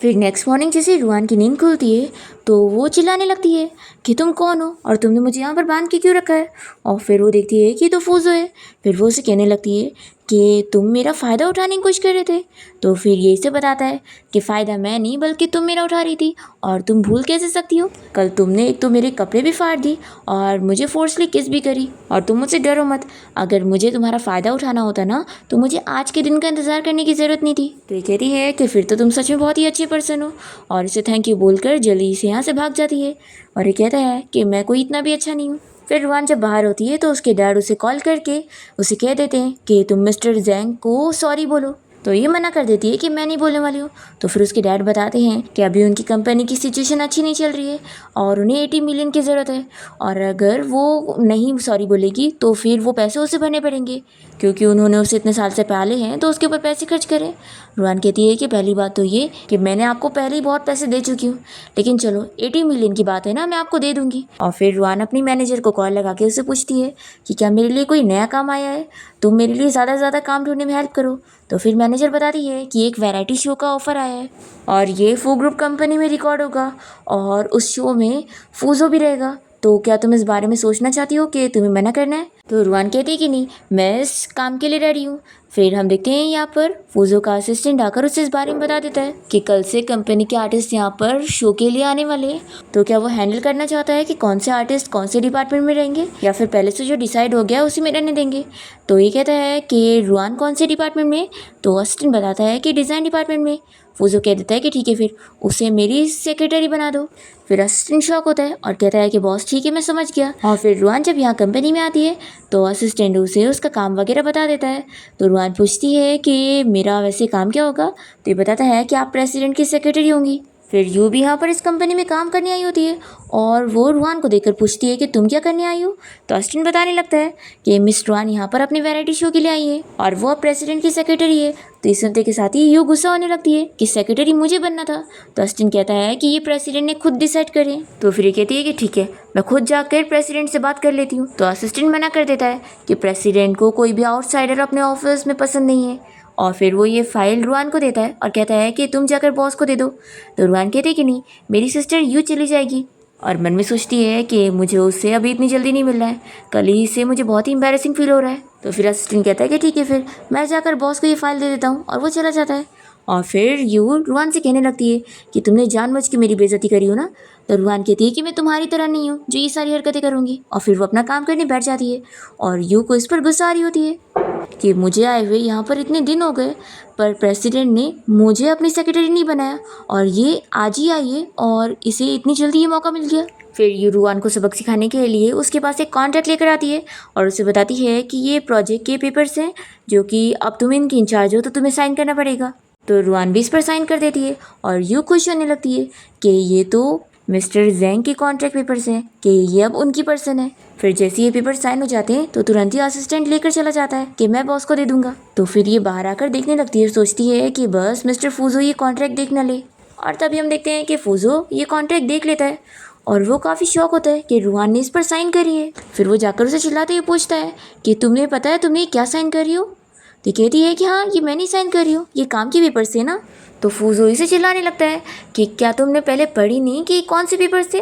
फिर नेक्स्ट मॉर्निंग जैसे रुआन की नींद खुलती है तो वो चिल्लाने लगती है कि तुम कौन हो और तुमने मुझे यहाँ पर बांध के क्यों रखा है। और फिर वो देखती है कि तो फूजो है। फिर वो उसे कहने लगती है कि तुम मेरा फ़ायदा उठाने की कोशिश कर रहे थे। तो फिर ये इसे बताता है कि फ़ायदा मैं नहीं बल्कि तुम मेरा उठा रही थी और तुम भूल कैसे सकती हो। कल तुमने एक तो मेरे कपड़े भी फाड़ दी और मुझे फोर्सली किस भी करी और तुम मुझसे डरो मत। अगर मुझे तुम्हारा फ़ायदा उठाना होता ना तो मुझे आज के दिन का इंतज़ार करने की ज़रूरत नहीं थी। तो ये कहती है कि फिर तो तुम सच में बहुत ही अच्छे पर्सन हो और इसे थैंक यू बोलकर जल्दी से यहाँ से भाग जाती है। और ये कहता है कि मैं कोई इतना भी अच्छा नहीं हूँ। फिर रुआन जब बाहर होती है तो उसके डैड उसे कॉल करके उसे कह देते हैं कि तुम मिस्टर जैंग को सॉरी बोलो। तो ये मना कर देती है कि मैं नहीं बोलने वाली हूँ। तो फिर उसके डैड बताते हैं कि अभी उनकी कंपनी की सिचुएशन अच्छी नहीं चल रही है और उन्हें 80 मिलियन की ज़रूरत है और अगर वो नहीं सॉरी बोलेगी तो फिर वो पैसे उसे भरने पड़ेंगे क्योंकि उन्होंने उसे इतने साल से पाले हैं तो उसके ऊपर पैसे खर्च करें। रुआन कहती है कि पहली बात तो ये कि मैंने आपको पहले ही बहुत पैसे दे चुकी हूँ, लेकिन चलो 80 मिलियन की बात है ना, मैं आपको दे दूँगी। और फिर रुआन अपनी मैनेजर को कॉल लगा के उससे पूछती है कि क्या मेरे लिए कोई नया काम आया है, तुम मेरे लिए ज़्यादा से ज़्यादा काम ढूंढने में हेल्प करो। तो फिर मैनेजर बताती है कि एक वैरायटी शो का ऑफ़र आया है और ये फू ग्रुप कंपनी में रिकॉर्ड होगा और उस शो में फूजो भी रहेगा। तो क्या तुम इस बारे में सोचना चाहती हो कि तुम्हें मना करना है। तो रुआन कहती है कि नहीं, मैं इस काम के लिए रेडी हूँ। फिर हम देखते हैं यहाँ पर फूजो का असिस्टेंट आकर उसे इस बारे में बता देता है कि कल से कंपनी के आर्टिस्ट यहाँ पर शो के लिए आने वाले हैं। तो क्या वो हैंडल करना चाहता है कि कौन से आर्टिस्ट कौन से डिपार्टमेंट में रहेंगे या फिर पहले से जो डिसाइड हो गया उसी में रहने देंगे। तो ये कहता है कि रुआन कौन से डिपार्टमेंट में, तो असिस्टेंट बताता है कि डिज़ाइन डिपार्टमेंट में। फूजो कह देता है कि ठीक है फिर उसे मेरी सेक्रेटरी बना दो। फिर असिस्टेंट शॉक होता है और कहता है कि बॉस ठीक है मैं समझ गया। और फिर रुआन जब यहाँ कंपनी में आती है तो असिस्टेंट उसे उसका काम वगैरह बता देता है। तो रुआन पूछती है कि मेरा वैसे काम क्या होगा। तो ये बताता है कि आप प्रेसिडेंट की सेक्रेटरी होंगी। फिर यू भी यहाँ पर इस कंपनी में काम करने आई होती है और वो रुआन को देखकर पूछती है कि तुम क्या करने आई हो। तो असिस्टेंट बताने लगता है कि मिस रुआन यहाँ पर अपने वैरायटी शो के लिए आई है और वो अब प्रेसिडेंट की सेक्रेटरी है। तो इस सुनते के साथ ही यू गुस्सा होने लगती है कि सेक्रेटरी मुझे बनना था। तो असिस्टेंट कहता है कि ये प्रेसिडेंट ने खुद डिसाइड करें। तो फिर ये कहती है कि ठीक है मैं खुद जाकर प्रेसिडेंट से बात कर लेती हूँ। तो असिस्टेंट मना कर देता है कि प्रेसिडेंट को कोई भी आउटसाइडर अपने ऑफिस में पसंद नहीं है। और फिर वो ये फाइल रुआन को देता है और कहता है कि तुम जाकर बॉस को दे दो। तो रुआन कहते हैं कि नहीं, मेरी सिस्टर यू चली जाएगी। और मन में सोचती है कि मुझे उससे अभी इतनी जल्दी नहीं मिलना है, कल ही से मुझे बहुत ही एम्बैरेसिंग फील हो रहा है। तो फिर असिस्टेंट कहता है कि ठीक है फिर मैं जाकर बॉस को ये फाइल दे देता हूँ और वो चला जाता है। और फिर यू रुआन से कहने लगती है कि तुमने जानबूझ के मेरी बेइज्जती करी हो ना। तो रुआन कहती है कि मैं तुम्हारी तरह नहीं हूँ जो ये सारी हरकतें करूँगी। और फिर वो अपना काम करने बैठ जाती है और यू को इस पर गुस्सा आ रही होती है कि मुझे आए हुए यहाँ पर इतने दिन हो गए पर प्रेसिडेंट ने मुझे अपनी सेक्रेटरी नहीं बनाया और ये आज ही आई है और इसे इतनी जल्दी ये मौका मिल गया। फिर यू रुआन को सबक सिखाने के लिए उसके पास एक कॉन्ट्रैक्ट लेकर आती है और उसे बताती है कि ये प्रोजेक्ट के पेपर्स हैं जो कि अब तुम इनकी इंचार्ज हो तो तुम्हें साइन करना पड़ेगा। तो रुआन भी इस पर साइन कर देती है और यू खुश होने लगती है कि ये तो मिस्टर जैंग के कॉन्ट्रैक्ट पेपर्स हैं कि ये अब उनकी पर्सन है। फिर जैसे ये पेपर साइन हो जाते हैं तो तुरंत ही असिस्टेंट लेकर चला जाता है कि मैं बॉस को दे दूंगा। तो फिर ये बाहर आकर देखने लगती है, सोचती है कि बस मिस्टर फूजो ये कॉन्ट्रैक्ट देख न ले। और तभी हम देखते हैं कि फूजो ये कॉन्ट्रैक्ट देख लेता है और वो काफ़ी शौक होता है कि रुआन ने इस पर साइन करी है। फिर वो जाकर उसे चिल्लाते हुए पूछता है कि तुम्हें पता है तुमने क्या साइन करी हो। तो कहती है कि हाँ ये मैं नहीं साइन कर रही हूँ, ये काम के पेपर से ना। तो फूजो इसे चिल्लाने लगता है कि क्या तुमने पहले पढ़ी नहीं कि कौन से पेपर थे।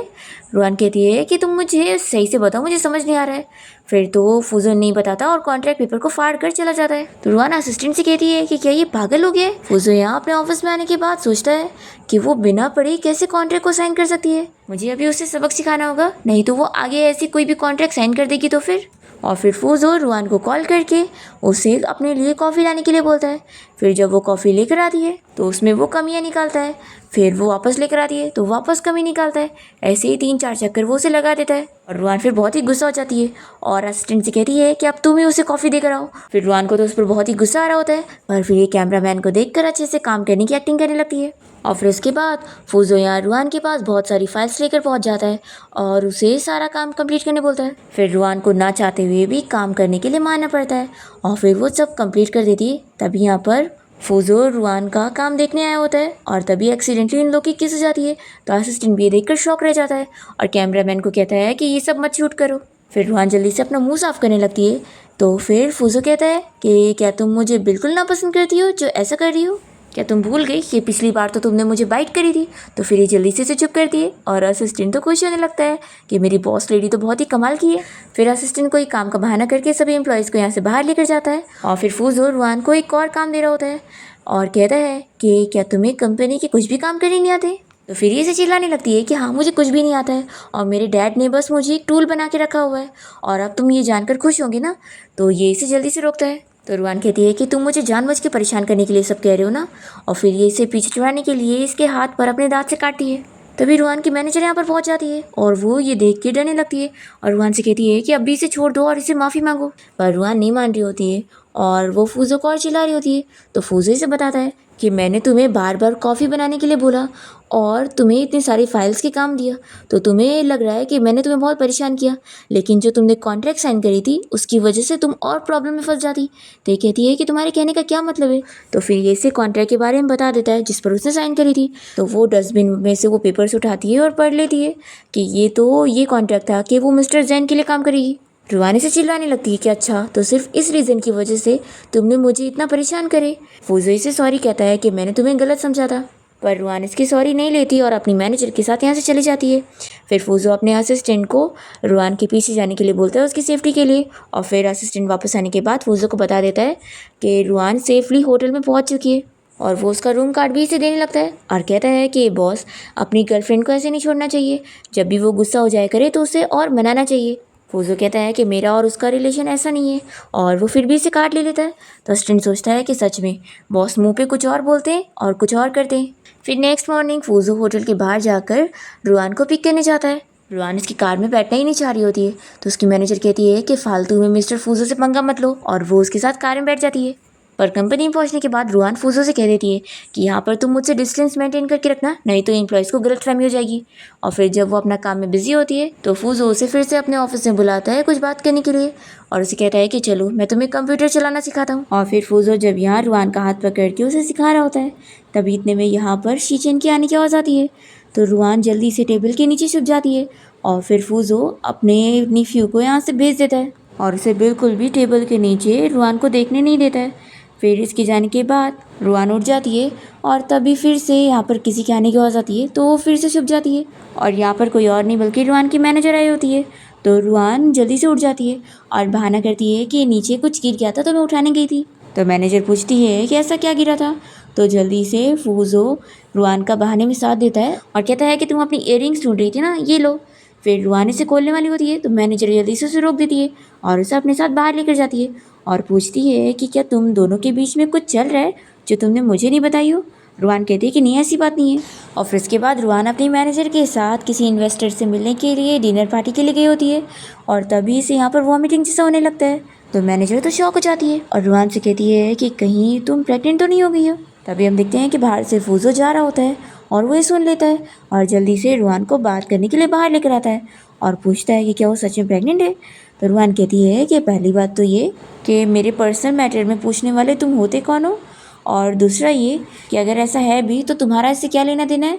रुआन कहती है कि तुम मुझे सही से बताओ, मुझे समझ नहीं आ रहा है। फिर तो फूजो नहीं बताता और कॉन्ट्रैक्ट पेपर को फाड़ कर चला जाता है। तो रुआन असिस्टेंट से कहती है कि क्या ये पागल हो गया है। फूजो यहाँ अपने ऑफिस में आने के बाद सोचता है कि वो बिना पढ़े कैसे कॉन्ट्रैक्ट को साइन कर सकती है। मुझे अभी उसे सबक सिखाना होगा, नहीं तो वो आगे ऐसी कोई भी कॉन्ट्रैक्ट साइन कर देगी तो फिर। और फिर फूजो रुआन को कॉल करके उसे अपने लिए कॉफ़ी लाने के लिए बोलता है। फिर जब वो कॉफ़ी लेकर आती है तो उसमें वो कमियां निकालता है, फिर वो वापस लेकर आती है तो वापस कमी निकालता है। ऐसे ही 3-4 चक्कर वो उसे लगा देता है और रुआन फिर बहुत ही गुस्सा हो जाती है और असिस्टेंट से कहती है कि अब तुम ही उसे कॉफ़ी देकर आओ। फिर रुआन को तो उस पर बहुत ही गुस्सा आ रहा होता है, पर फिर ये कैमरामैन को देखकर अच्छे से काम करने की एक्टिंग करने लगती है। और फिर उसके बाद फूजो यहाँ रुआन के पास बहुत सारी फाइल्स लेकर पहुंच जाता है और उसे सारा काम कंप्लीट करने बोलता है। फिर रुआन को ना चाहते हुए भी काम करने के लिए मानना पड़ता है और फिर वो सब कंप्लीट कर देती है। तभी यहाँ पर फूजो रुआन का काम देखने आया होता है और तभी एक्सीडेंटली इन लोग की किस हो जाती है। तो असिस्टेंट भी ये देखकर शॉक रह जाता है और कैमरामैन को कहता है कि ये सब मत शूट करो। फिर रुआन जल्दी से अपना मुंह साफ करने लगती है। तो फिर फूजो कहता है कि क्या तुम मुझे बिल्कुल नापसंद करती हो जो ऐसा कर रही हो? क्या तुम भूल गई कि पिछली बार तो तुमने मुझे बाइट करी थी? तो फिर ये जल्दी से चुप करती है और असिस्टेंट तो खुश होने लगता है कि मेरी बॉस लेडी तो बहुत ही कमाल की है। फिर असिस्टेंट कोई काम का बहाना करके सभी एम्प्लॉयज़ को यहाँ से बाहर लेकर जाता है और फिर फूजो रुआन को एक और काम दे रहा होता है और कहता है कि क्या तुम्हें कंपनी के कुछ भी काम करने नहीं आते? तो फिर ये से चिल्लाने लगती है कि हाँ मुझे कुछ भी नहीं आता है और मेरे डैड ने बस मुझे एक टूल बना के रखा हुआ है और अब तुम ये जानकर खुश होंगे ना। तो ये इसे जल्दी से रोकता है। तो रुआन कहती है कि तुम मुझे जानबूझ के परेशान करने के लिए सब कह रहे हो ना, और फिर ये इसे पीछे छुड़ाने के लिए इसके हाथ पर अपने दांत से काटती है। तभी रुआन की मैनेजर यहाँ पर पहुंच जाती है और वो ये देख के डरने लगती है और रुआन से कहती है कि अभी इसे छोड़ दो और इसे माफ़ी मांगो। पर रुआन नहीं मान रही होती है और वो फूजो को और चिल्ला रही होती है। तो फूजो इसे बताता है कि मैंने तुम्हें बार बार कॉफ़ी बनाने के लिए बोला और तुम्हें इतनी सारी फाइल्स के काम दिया, तो तुम्हें लग रहा है कि मैंने तुम्हें बहुत परेशान किया, लेकिन जो तुमने कॉन्ट्रैक्ट साइन करी थी उसकी वजह से तुम और प्रॉब्लम में फंस जाती। तो ये कहती है कि तुम्हारे कहने का क्या मतलब है? तो फिर ये इसे कॉन्ट्रैक्ट के बारे में बता देता है जिस पर उसने साइन करी थी। तो वो डस्टबिन में से वो पेपर्स उठाती है और पढ़ लेती है कि ये कॉन्ट्रैक्ट था कि वो मिस्टर जैन के लिए काम करेगी। रुआनी से चिल्लाने लगती है कि अच्छा तो सिर्फ इस रीज़न की वजह से तुमने मुझे इतना परेशान करे। फूजो इसे सॉरी कहता है कि मैंने तुम्हें गलत समझा था, पर रुआन इसकी सॉरी नहीं लेती और अपनी मैनेजर के साथ यहाँ से चली जाती है। फिर फूजो अपने असिस्टेंट को रुआन के पीछे जाने के लिए बोलता है उसकी सेफ्टी के लिए और फिर असिस्टेंट वापस आने के बाद फूजो को बता देता है कि रुआन सेफली होटल में पहुँच चुकी है और वो उसका रूम कार्ड भी इसे देने लगता है और कहता है कि बॉस अपनी गर्लफ्रेंड को ऐसे नहीं छोड़ना चाहिए, जब भी वो गुस्सा हो जाया करे तो उसे और मनाना चाहिए। फूजो कहता है कि मेरा और उसका रिलेशन ऐसा नहीं है और वो फिर भी इसे काट ले लेता है। तो असिस्टेंट सोचता है कि सच में बॉस मुंह पे कुछ और बोलते हैं और कुछ और करते हैं। फिर नेक्स्ट मॉर्निंग फूजो होटल के बाहर जाकर रुआन को पिक करने जाता है। रुआन इसकी कार में बैठना ही नहीं चाह रही होती है, तो उसकी मैनेजर कहती है कि फालतू में मिस्टर फूजो से पंगा मत लो और वो उसके साथ कार में बैठ जाती है। पर कंपनी में पहुंचने के बाद रुआन फूजो से कह देती है कि यहाँ पर तुम मुझसे डिस्टेंस मेंटेन करके रखना, नहीं तो एम्प्लॉयज़ को गलतफहमी हो जाएगी। और फिर जब वो अपना काम में बिजी होती है तो फूजो उसे फिर से अपने ऑफिस में बुलाता है कुछ बात करने के लिए और उसे कहता है कि चलो मैं तुम्हें कंप्यूटर चलाना सिखाता हूँ। और फिर फूजो जब यहाँ रुआन का हाथ पकड़ के उसे सिखा रहा होता है तभी इतने में यहाँ पर शीचेन की आने की आवाज़ आती है। तो रुआन जल्दी से टेबल के नीचे छुप जाती है और फिर फूजो अपने नीफ्यू को यहाँ से भेज देता है और उसे बिल्कुल भी टेबल के नीचे रुआन को देखने नहीं देता है। फिर इसके जाने के बाद रुआन उठ जाती है और तभी फिर से यहाँ पर किसी के आने की आवाज़ आती है तो वो फिर से छुप जाती है और यहाँ पर कोई और नहीं बल्कि रुआन की मैनेजर आई होती है। तो रुआन जल्दी से उठ जाती है और बहाना करती है कि नीचे कुछ गिर गया था तो मैं उठाने गई थी। तो मैनेजर पूछती है कि ऐसा क्या गिरा था? तो जल्दी से फूजो रुआन का बहाने में साथ देता है और कहता है कि तुम अपनी इयररिंग्स ढूंढ रही थी ना, ये लो। फिर रुआन इसे खोलने वाली होती है तो मैनेजर जल्दी से उसे रोक देती है और उसे अपने साथ बाहर लेकर जाती है और पूछती है कि क्या तुम दोनों के बीच में कुछ चल रहा है जो तुमने मुझे नहीं बताई हो। रुआन कहती है कि नहीं ऐसी बात नहीं है। और फिर इसके बाद रुआन अपनी मैनेजर के साथ किसी इन्वेस्टर से मिलने के लिए डिनर पार्टी के लिए गई होती है और तभी से यहाँ पर वॉमिटिंग जैसा होने लगता है। तो मैनेजर तो शॉक हो जाती है और रुआन से कहती है कि कहीं तुम प्रेग्नेंट तो नहीं हो गई हो। तभी हम देखते हैं कि बाहर से फूजो जा रहा होता है और वो ये सुन लेता है और जल्दी से रुआन को बात करने के लिए बाहर लेकर आता है और पूछता है कि क्या वो सच में प्रेग्नेंट है। तो रुआन कहती है कि पहली बात तो ये कि मेरे पर्सनल मैटर में पूछने वाले तुम होते कौन हो, और दूसरा ये कि अगर ऐसा है भी तो तुम्हारा इससे क्या लेना देना है।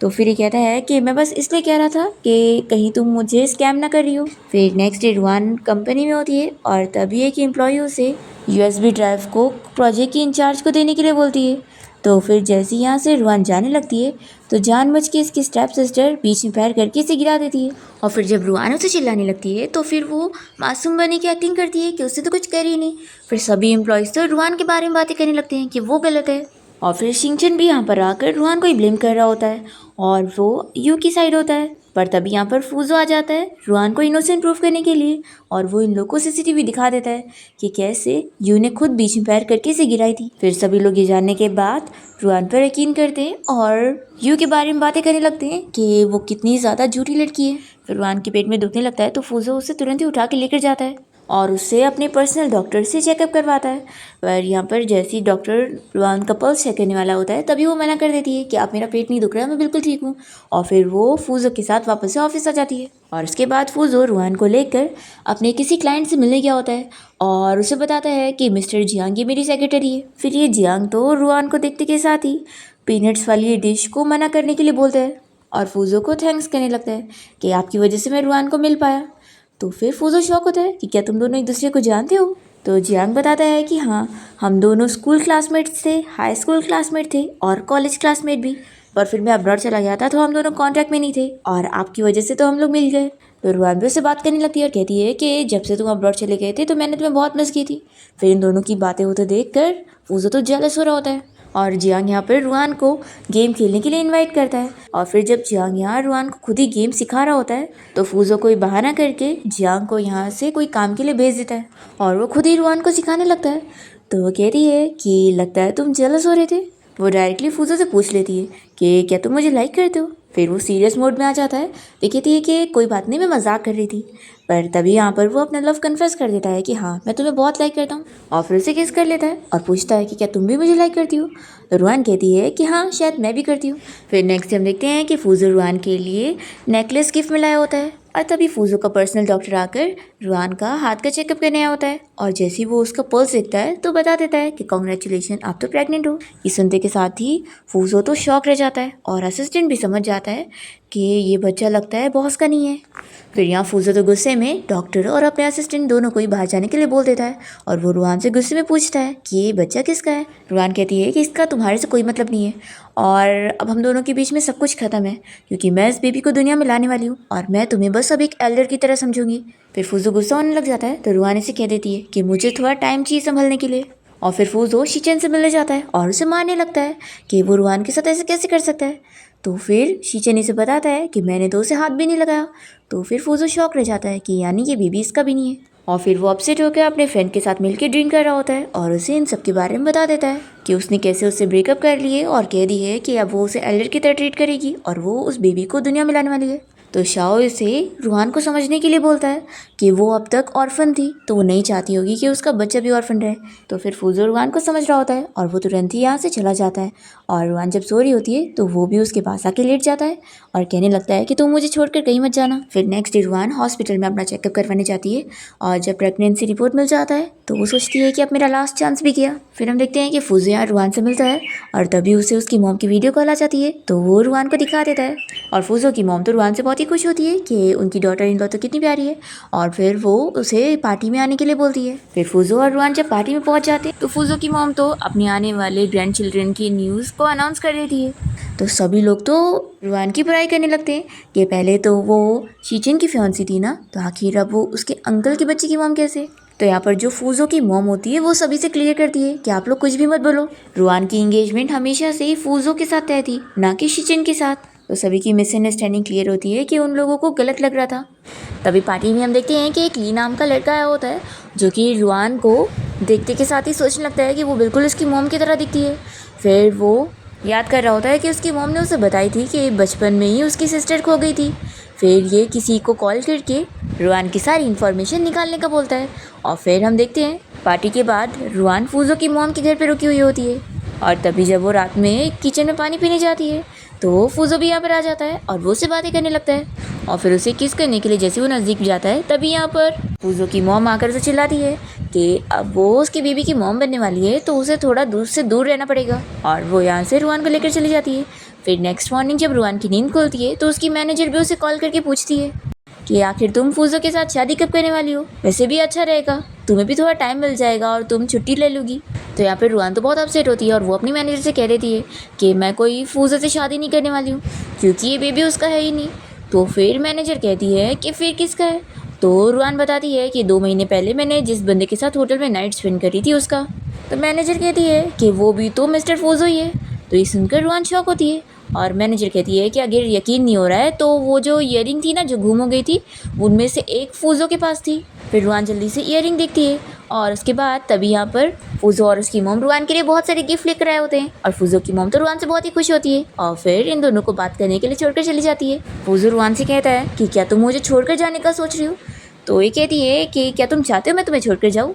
तो फिर ये कहता है कि मैं बस इसलिए कह रहा था कि कहीं तुम मुझे स्कैम ना कर रही हो। फिर नेक्स्ट डे रुआन कंपनी में होती है और तभी एक एम्प्लॉय उसे USB ड्राइव को प्रोजेक्ट की इंचार्ज को देने के लिए बोलती है। तो फिर जैसे यहाँ से रुआन जाने लगती है तो जानबूझ के इसकी स्टेप सिस्टर बीच में पैर करके इसे गिरा देती है और फिर जब रुआन उसे चिल्लाने लगती है तो फिर वो मासूम बने की एक्टिंग करती है कि उससे तो कुछ कर ही नहीं। फिर सभी एम्प्लॉयज़ तो रुआन के बारे में बातें करने लगते हैं कि वो गलत है और फिर शिंचन भी यहाँ पर आकर रुआन को ही ब्लेम कर रहा होता है और वो यू की साइड होता है। पर तभी यहाँ पर फूजो आ जाता है रुआन को इनोसेंट प्रूफ करने के लिए, और वो इन लोग को सीसीटीवी दिखा देता है कि कैसे यू ने खुद बीच में पैर करके इसे गिराई थी। फिर सभी लोग ये जानने के बाद रुआन पर यकीन करते हैं और यू के बारे में बातें करने लगते हैं कि वो कितनी ज़्यादा झूठी लड़की है। फिर रुआन के पेट में दुखने लगता है तो फूजो उसे तुरंत ही उठा के लेकर जाता है और उससे अपने पर्सनल डॉक्टर से चेकअप करवाता है। पर यहाँ पर जैसे ही डॉक्टर रुआन का पल्स चेक करने वाला होता है तभी वो मना कर देती है कि आप मेरा पेट नहीं दुख रहा है, मैं बिल्कुल ठीक हूँ। और फिर वो फूजो के साथ वापस से ऑफिस आ जाती है और उसके बाद फूजो रुआन को लेकर अपने किसी क्लाइंट से मिलने गया होता है और उसे बताता है कि मिस्टर जियांग ये मेरी सेक्रेटरी है। फिर ये जियांग तो रुआन को देखते के साथ ही पीनट्स वाली ये डिश को मना करने के लिए बोलता है और फूजो को थैंक्स करने लगता है कि आपकी वजह से मैं रुआन को मिल पाया। तो फिर फूजो शॉक होता है कि क्या तुम दोनों एक दूसरे को जानते हो। तो जियांग बताता है कि हाँ, हम दोनों स्कूल क्लासमेट्स थे, हाई स्कूल क्लासमेट थे और कॉलेज क्लासमेट भी, पर फिर मैं अब्रॉड चला गया था तो हम दोनों कॉन्टैक्ट में नहीं थे और आपकी वजह से तो हम लोग मिल गए। तो रुआन भी उससे बात करने लगती है और कहती है कि जब से तुम अब्रॉड चले गए थे तो मैंने तुम्हें बहुत मिस की थी। फिर इन दोनों की बातें होते देख कर फूजो तो जेलस हो रहा होता है और जियांग यहाँ पर रुआन को गेम खेलने के लिए इनवाइट करता है। और फिर जब जियांग यहाँ रुआन को खुद ही गेम सिखा रहा होता है तो फूजो कोई बहाना करके जियांग को यहाँ से कोई काम के लिए भेज देता है और वो खुद ही रुआन को सिखाने लगता है। तो वो कहती है कि लगता है तुम जेलस हो रहे थे। वो डायरेक्टली फूजो से पूछ लेती है कि क्या तुम मुझे लाइक करते हो। फिर वो सीरियस मोड में आ जाता है। वो कहती है कि कोई बात नहीं, मैं मजाक कर रही थी। पर तभी यहाँ पर वो अपना लव कन्फेस कर देता है कि हाँ, मैं तुम्हें बहुत लाइक करता हूँ और फिर उसे किस कर लेता है और पूछता है कि क्या तुम भी मुझे लाइक करती हो। तो रुआन कहती है कि हाँ, शायद मैं भी करती हूँ। फिर नेक्स्ट हम देखते हैं कि फूजो रुआन के लिए नेकलेस गिफ्ट में लाया होता है और तभी फूजो का पर्सनल डॉक्टर आकर रुआन का हाथ का चेकअप करने आया होता है और जैसे ही वो उसका पल्स देखता है तो बता देता है कि कांग्रेचुलेशन, आप तो प्रेग्नेंट हो। ये सुनते के साथ ही फूजो तो शॉक रह जाता है और असिस्टेंट भी समझ जाता है कि ये बच्चा लगता है बॉस का नहीं है। फिर यहाँ फूजो तो गुस्से में डॉक्टर और अपने असिस्टेंट दोनों को ही बाहर जाने के लिए बोल देता है और वो रुआन से गुस्से में पूछता है कि ये बच्चा किसका है। रुआन कहती है कि इसका तुम्हारे से कोई मतलब नहीं है और अब हम दोनों के बीच में सब कुछ खत्म है क्योंकि मैं इस बेबी को दुनिया में लाने वाली हूँ और मैं तुम्हें बस अब एक एल्डर की तरह समझूंगी। फिर फूजो गुस्सा होने लग जाता है तो रुआन इसे कह देती है कि मुझे थोड़ा टाइम चाहिए संभलने के लिए और फिर फूजो शीचेन से मिलने जाता है और उसे मारने लगता है कि वो रुआन के साथ ऐसे कैसे कर सकता है। तो फिर शीचेन इसे बताता है कि मैंने तो उसे हाथ भी नहीं लगाया। तो फिर फूजो शॉक रह जाता है कि यानी ये बेबी इसका भी नहीं है और फिर वो अपसेट होकर अपने फ्रेंड के साथ मिलकर ड्रिंक कर रहा होता है और उसे इन सब के बारे में बता देता है कि उसने कैसे उससे ब्रेकअप कर लिए और कह दी है कि अब वो उसे एल्डर की तरह ट्रीट करेगी और वो उस बेबी को दुनिया में लाने वाली है। तो शाओ इसे रुआन को समझने के लिए बोलता है कि वो अब तक ऑर्फन थी तो वो नहीं चाहती होगी कि उसका बच्चा भी ऑर्फन रहे। तो फिर फूजो रुआन को समझ रहा होता है और वो तुरंत ही यहाँ से चला जाता है और रुआन जब सो रही होती है तो वो भी उसके पास आके लेट जाता है और कहने लगता है कि तुम मुझे छोड़कर कहीं मत जाना। फिर नेक्स्ट डे रुआन हॉस्पिटल में अपना चेकअप करवाने जाती है और जब प्रेगनेंसी रिपोर्ट मिल जाता है तो वो सोचती है कि अब मेरा लास्ट चांस भी गया। फिर हम देखते हैं कि फूजो यहाँ रुआन से मिलता है और तभी उसे उसकी मॉम की वीडियो कॉल आ जाती है तो वो रुआन को दिखा देता है और फूजो की मॉम तो रुआन से बहुत ही खुश होती है कि उनकी डॉटर इन लॉ तो कितनी प्यारी है और फिर वो उसे पार्टी में आने के लिए बोलती है। फिर फूजो और रुआन जब पार्टी में पहुंच जाते हैं तो फूजो की मॉम तो अपने आने वाले ग्रैंड चिल्ड्रन की न्यूज़ को अनाउंस कर देती है। तो सभी लोग तो रुआन की बुराई करने लगते हैं कि पहले तो वो शीचेन की फियांसी थी ना, तो आखिर अब वो उसके अंकल के बच्चे की मॉम कैसे। तो यहाँ पर जो फूजो की मॉम होती है वो सभी से क्लियर करती है कि आप लोग कुछ भी मत बोलो, रुआन की एंगेजमेंट हमेशा से ही फूजो के साथ तय थी, ना कि शीचेन के साथ। तो सभी की मिसअंडरस्टैंडिंग क्लियर होती है कि उन लोगों को गलत लग रहा था। तभी पार्टी में हम देखते हैं कि एक ली नाम का लड़का आया होता है जो कि रुआन को देखते के साथ ही सोचने लगता है कि वो बिल्कुल उसकी मॉम की तरह दिखती है। फिर वो याद कर रहा होता है कि उसकी मॉम ने उसे बताई थी कि बचपन में ही उसकी सिस्टर खो गई थी। फिर ये किसी को कॉल करके रुआन की सारी इन्फॉर्मेशन निकालने का बोलता है और फिर हम देखते हैं पार्टी के बाद रुआन फूजो की मॉम के घर पर रुकी हुई होती है और तभी जब वो रात में किचन में पानी पीने जाती है तो फूजो भी यहाँ पर आ जाता है और वो उससे बातें करने लगता है और फिर उसे किस करने के लिए जैसे वो नज़दीक जाता है तभी यहाँ पर फूजो की मॉम आकर उसे चिल्लाती है कि अब वो उसकी बीबी की मॉम बनने वाली है तो उसे थोड़ा दूर से दूर रहना पड़ेगा और वो यहाँ से रुआन को लेकर चली जाती है। फिर नेक्स्ट मॉर्निंग जब रुआन की नींद खुलती है तो उसकी मैनेजर भी उसे कॉल करके पूछती है कि आखिर तुम फूजो के साथ शादी कब करने वाली हो, वैसे भी अच्छा रहेगा, तुम्हें भी थोड़ा टाइम मिल जाएगा और तुम छुट्टी ले लोगी। तो यहाँ पर रुआन तो बहुत अपसेट होती है और वो अपनी मैनेजर से कह देती है कि मैं कोई फूजो से शादी नहीं करने वाली हूँ क्योंकि ये बेबी उसका है ही नहीं। तो फिर मैनेजर कहती है कि फिर किसका है। तो रुआन बताती है कि 2 महीने पहले मैंने जिस बंदे के साथ होटल में नाइट स्पेंड करी थी उसका। तो मैनेजर कहती है कि वो भी तो मिस्टर फूजो ही है। तो ये सुनकर रुआन शॉक होती है और मैनेजर कहती है कि अगर यकीन नहीं हो रहा है तो वो जो ईयरिंग थी ना जो गुम हो गई थी, उनमें से एक फूजो के पास थी। फिर रुआन जल्दी से ईयरिंग देखती है और उसके बाद तभी यहाँ पर फूजो और उसकी मॉम रुआन के लिए बहुत सारे गिफ्ट लेकर आए होते हैं और फूजो की मॉम तो रुआन से बहुत ही खुश होती है और फिर इन दोनों को बात करने के लिए छोड़कर चली जाती है। फूजो रुआन से कहता है कि क्या तुम मुझे छोड़कर जाने का सोच रही हो? तो ये कहती है कि क्या तुम चाहते हो मैं तुम्हें छोड़कर जाऊँ?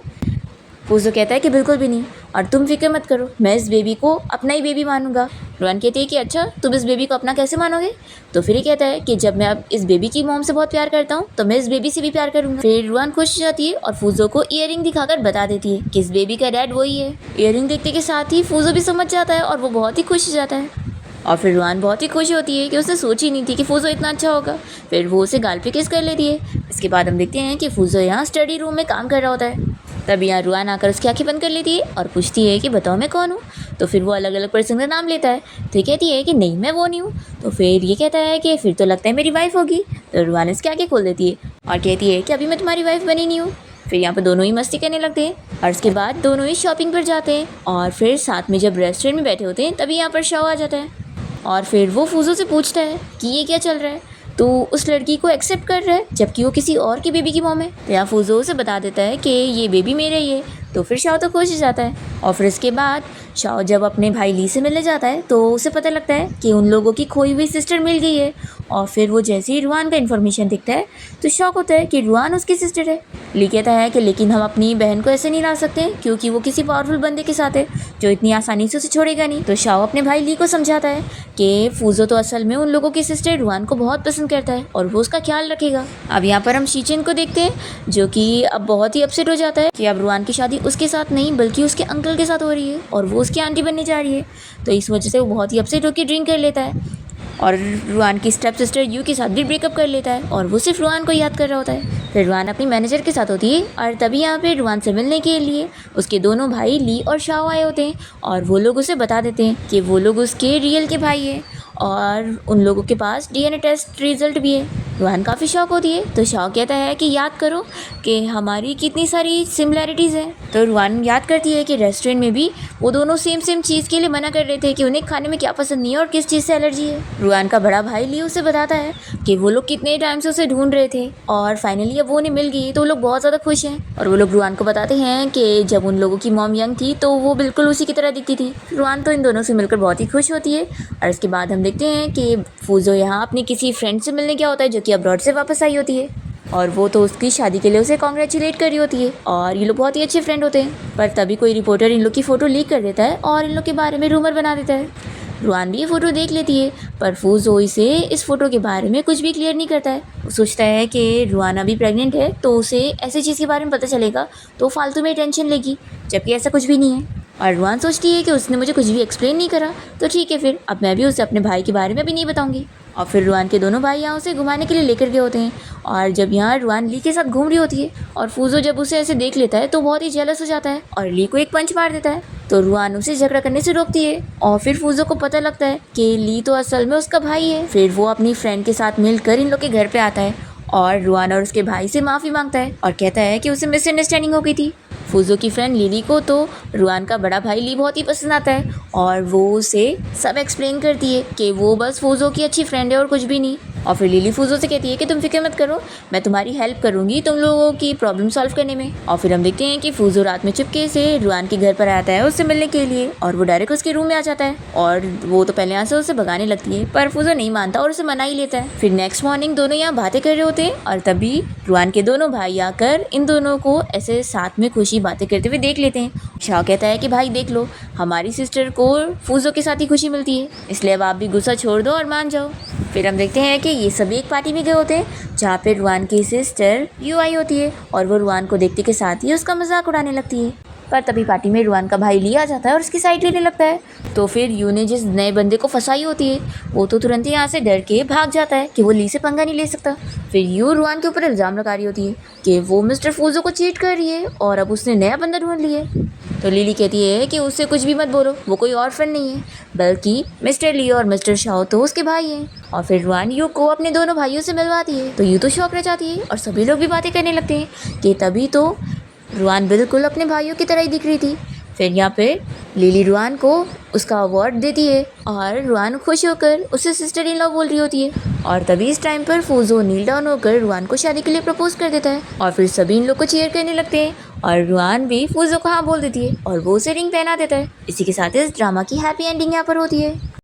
फूजो कहता है कि बिल्कुल भी नहीं, और तुम फिक्र मत करो, मैं इस बेबी को अपना ही बेबी मानूंगा। रुआन कहती है कि अच्छा, तुम इस बेबी को अपना कैसे मानोगे? तो फिर ये कहता है कि जब मैं अब इस बेबी की मॉम से बहुत प्यार करता हूँ तो मैं इस बेबी से भी प्यार करूंगा। फिर रुआन खुश हो जाती है और फूजो को ईयरिंग दिखाकर बता देती है कि इस बेबी का डैड वही है। ईयरिंग देखते के साथ ही फूजो भी समझ जाता है और वो बहुत ही खुश हो जाता है। और फिर रुआन बहुत ही खुश होती है कि उसने सोची नहीं थी कि फूजो इतना अच्छा होगा। फिर वो उसे गाल पे किस कर लेती है। इसके बाद हम देखते हैं कि फूजो यहाँ स्टडी रूम में काम कर रहा होता है। तभी यहाँ रुआन आकर उसकी आंखें बंद कर लेती है और पूछती है कि बताओ मैं कौन हूँ। तो फिर वो अलग अलग पर्सन का नाम लेता है। तो ये कहती है कि नहीं मैं वो नहीं हूँ। तो फिर ये कहता है कि फिर तो लगता है मेरी वाइफ होगी। तो रुआन इसकी आंखें खोल देती है और कहती है कि अभी मैं तुम्हारी वाइफ बनी नहीं हूँ। फिर यहाँ पर दोनों ही मस्ती करने लगते हैं और उसके बाद दोनों ही शॉपिंग पर जाते हैं और फिर साथ में जब रेस्टोरेंट में बैठे होते हैं तभी यहाँ पर शाओ आ जाता है और फिर वो फूजो से पूछता है कि ये क्या चल रहा है, तो उस लड़की को एक्सेप्ट कर रहा है जबकि वो किसी और की बेबी की मॉम है। यहाँ फूजो उसे बता देता है कि ये बेबी मेरा ही है। तो फिर शाओ तो खुश हो जाता है और फिर इसके बाद शाओ जब अपने भाई ली से मिलने जाता है तो उसे पता लगता है कि उन लोगों की खोई हुई सिस्टर मिल गई है। और फिर वो जैसे ही रुआन का इन्फॉर्मेशन दिखता है तो शॉक होता है कि रुआन उसकी सिस्टर है। ली कहता है कि लेकिन हम अपनी बहन को ऐसे नहीं ला सकते क्योंकि वो किसी पावरफुल बंदे के साथ है जो इतनी आसानी से उसे छोड़ेगा नहीं। तो शाओ अपने भाई ली को समझाता है कि फूजो तो असल में उन लोगों की सिस्टर रुआन को बहुत पसंद करता है और वो उसका ख्याल रखेगा। अब यहाँ पर हम शीचिन को देखते हैं जो कि अब बहुत ही अपसेट हो जाता है कि अब रुआन की शादी उसके साथ नहीं बल्कि उसके अंकल के साथ हो रही है और वो उसकी आंटी बनने जा रही है। तो इस वजह से वो बहुत ही अपसेट होकर ड्रिंक कर लेता है और रुआन की स्टेप सिस्टर यू के साथ भी ब्रेकअप कर लेता है और वो सिर्फ रुआन को याद कर रहा होता है। फिर रुआन अपनी मैनेजर के साथ होती है और तभी यहाँ पे रुआन से मिलने के लिए उसके दोनों भाई ली और शाओ आए होते हैं और वो लोग उसे बता देते हैं कि वो लोग उसके रियल के भाई हैं और उन लोगों के पास डीएनए टेस्ट रिजल्ट भी है। रुआन काफ़ी शॉक होती है तो शाओ कहता है कि याद करो कि हमारी कितनी सारी सिमिलैरिटीज़ हैं। तो रुआन याद करती है कि रेस्टोरेंट में भी वो दोनों सेम चीज़ के लिए मना कर रहे थे कि उन्हें खाने में क्या पसंद नहीं है और किस चीज़ से एलर्जी है। रुआन का बड़ा भाई ली उसे बताता है कि वो लोग कितने टाइम से उसे ढूंढ रहे थे और फाइनली अब वो उन्हें मिल गई तो वो लोग बहुत ज़्यादा खुश हैं। और वो लोग रुआन को बताते हैं कि जब उन लोगों की मॉम यंग थी तो वो बिल्कुल उसी की तरह दिखती थी। रुआन तो इन दोनों से मिलकर बहुत ही खुश होती है और इसके बाद हम देखते हैं कि फूजो यहाँ अपनी किसी फ्रेंड से मिलने गया होता है जो कि अब्रॉड से वापस आई होती है और वो तो उसकी शादी के लिए उसे कॉन्ग्रेचुलेट कर रही होती है और ये लोग बहुत ही अच्छे फ्रेंड होते हैं। पर तभी कोई रिपोर्टर इन लोग की फ़ोटो लीक कर देता है और इन लोग के बारे में रूमर बना देता है। रुआन भी ये फ़ोटो देख लेती है पर फूजो इसे इस फ़ोटो के बारे में कुछ भी क्लियर नहीं करता है। वो सोचता है कि रुआना भी प्रेग्नेंट है तो उसे ऐसी चीज़ के बारे में पता चलेगा तो फालतू में टेंशन लेगी, जबकि ऐसा कुछ भी नहीं है। और रुआन सोचती है कि उसने मुझे कुछ भी एक्सप्लेन नहीं करा तो ठीक है, फिर अब मैं भी उसे अपने भाई के बारे में भी नहीं बताऊंगी। और फिर रुआन के दोनों भाई यहाँ उसे घुमाने के लिए लेकर गए होते हैं और जब यहाँ रुआन ली के साथ घूम रही होती है और फूजो जब उसे ऐसे देख लेता है तो बहुत ही जेलस हो जाता है और ली को एक पंच मार देता है। तो रुआन उसे झगड़ा करने से रोकती है और फिर फूजो को पता लगता है कि ली तो असल में उसका भाई है। फिर वो अपनी फ्रेंड के साथ मिलकर इन लोग के घर पे आता है और रुआन और उसके भाई से माफ़ी मांगता है और कहता है कि उसे मिसअंडरस्टैंडिंग हो गई थी। फूजो की फ्रेंड लिली को तो रुआन का बड़ा भाई ली बहुत ही पसंद आता है और वो उसे सब एक्सप्लेन करती है कि वो बस फूजो की अच्छी फ्रेंड है और कुछ भी नहीं। और फिर लिली फूजो से कहती है कि तुम फिक्र मत करो, मैं तुम्हारी हेल्प करूंगी तुम लोगों की प्रॉब्लम सॉल्व करने में। और फिर हम देखते हैं कि फूजो रात में चुपके से रुआन के घर पर आता है उससे मिलने के लिए और वो डायरेक्ट उसके रूम में आ जाता है और वो तो पहले यहाँ से उसे भगाने लगती है पर फूजो नहीं मानता और उसे मना ही लेता है। फिर नेक्स्ट मॉर्निंग दोनों यहाँ बातें कर रहे होते हैं और तभी रुआन के दोनों भाई आकर इन दोनों को ऐसे साथ में खुशी बातें करते हुए देख लेते हैं। शाओ कहता है कि भाई देख लो, हमारी सिस्टर को फूजो के साथ ही खुशी मिलती है, इसलिए अब आप भी गुस्सा छोड़ दो और मान जाओ। फिर हम देखते हैं कि ये सभी एक पार्टी में गए होते हैं जहाँ पे रुआन की सिस्टर यू आई होती है और वो रुआन को देखते के साथ ही उसका मजाक उड़ाने लगती है। पर तभी पार्टी में रुआन का भाई ली आ जाता है और उसकी साइड लेने लगता है। तो फिर यू ने जिस नए बंदे को फंसाई होती है वो तो तुरंत ही यहाँ से डर के भाग जाता है कि वो ली से पंगा नहीं ले सकता। फिर यू रुआन के ऊपर इल्ज़ाम लगा रही होती है कि वो मिस्टर फूजो को चीट कर रही है और अब उसने नया बंदा ढूंढ लिया है। तो लिली कहती है कि उससे कुछ भी मत बोलो, वो कोई ऑर्फन नहीं है बल्कि मिस्टर ली और मिस्टर शाओ तो उसके भाई हैं। और फिर रुआन यू को अपने दोनों भाइयों से मिलवाती है तो यू तो शौक रह जाती है और सभी लोग भी बातें करने लगते हैं कि तभी तो रुआन बिल्कुल अपने भाइयों की तरह ही दिख रही थी। फिर यहाँ पे लिली रुआन को उसका अवार्ड देती है और रुआन खुश होकर उसे सिस्टर इन लॉ बोल रही होती है। और तभी इस टाइम पर फूजो नील डाउन होकर रुआन को शादी के लिए प्रपोज कर देता है और फिर सभी इन लोग को चीयर करने लगते हैं और रुआन भी फूजो को हाँ बोल देती है और वो उसे रिंग पहना देता है। इसी के साथ इस ड्रामा की हैप्पी एंडिंग यहाँ पर होती है।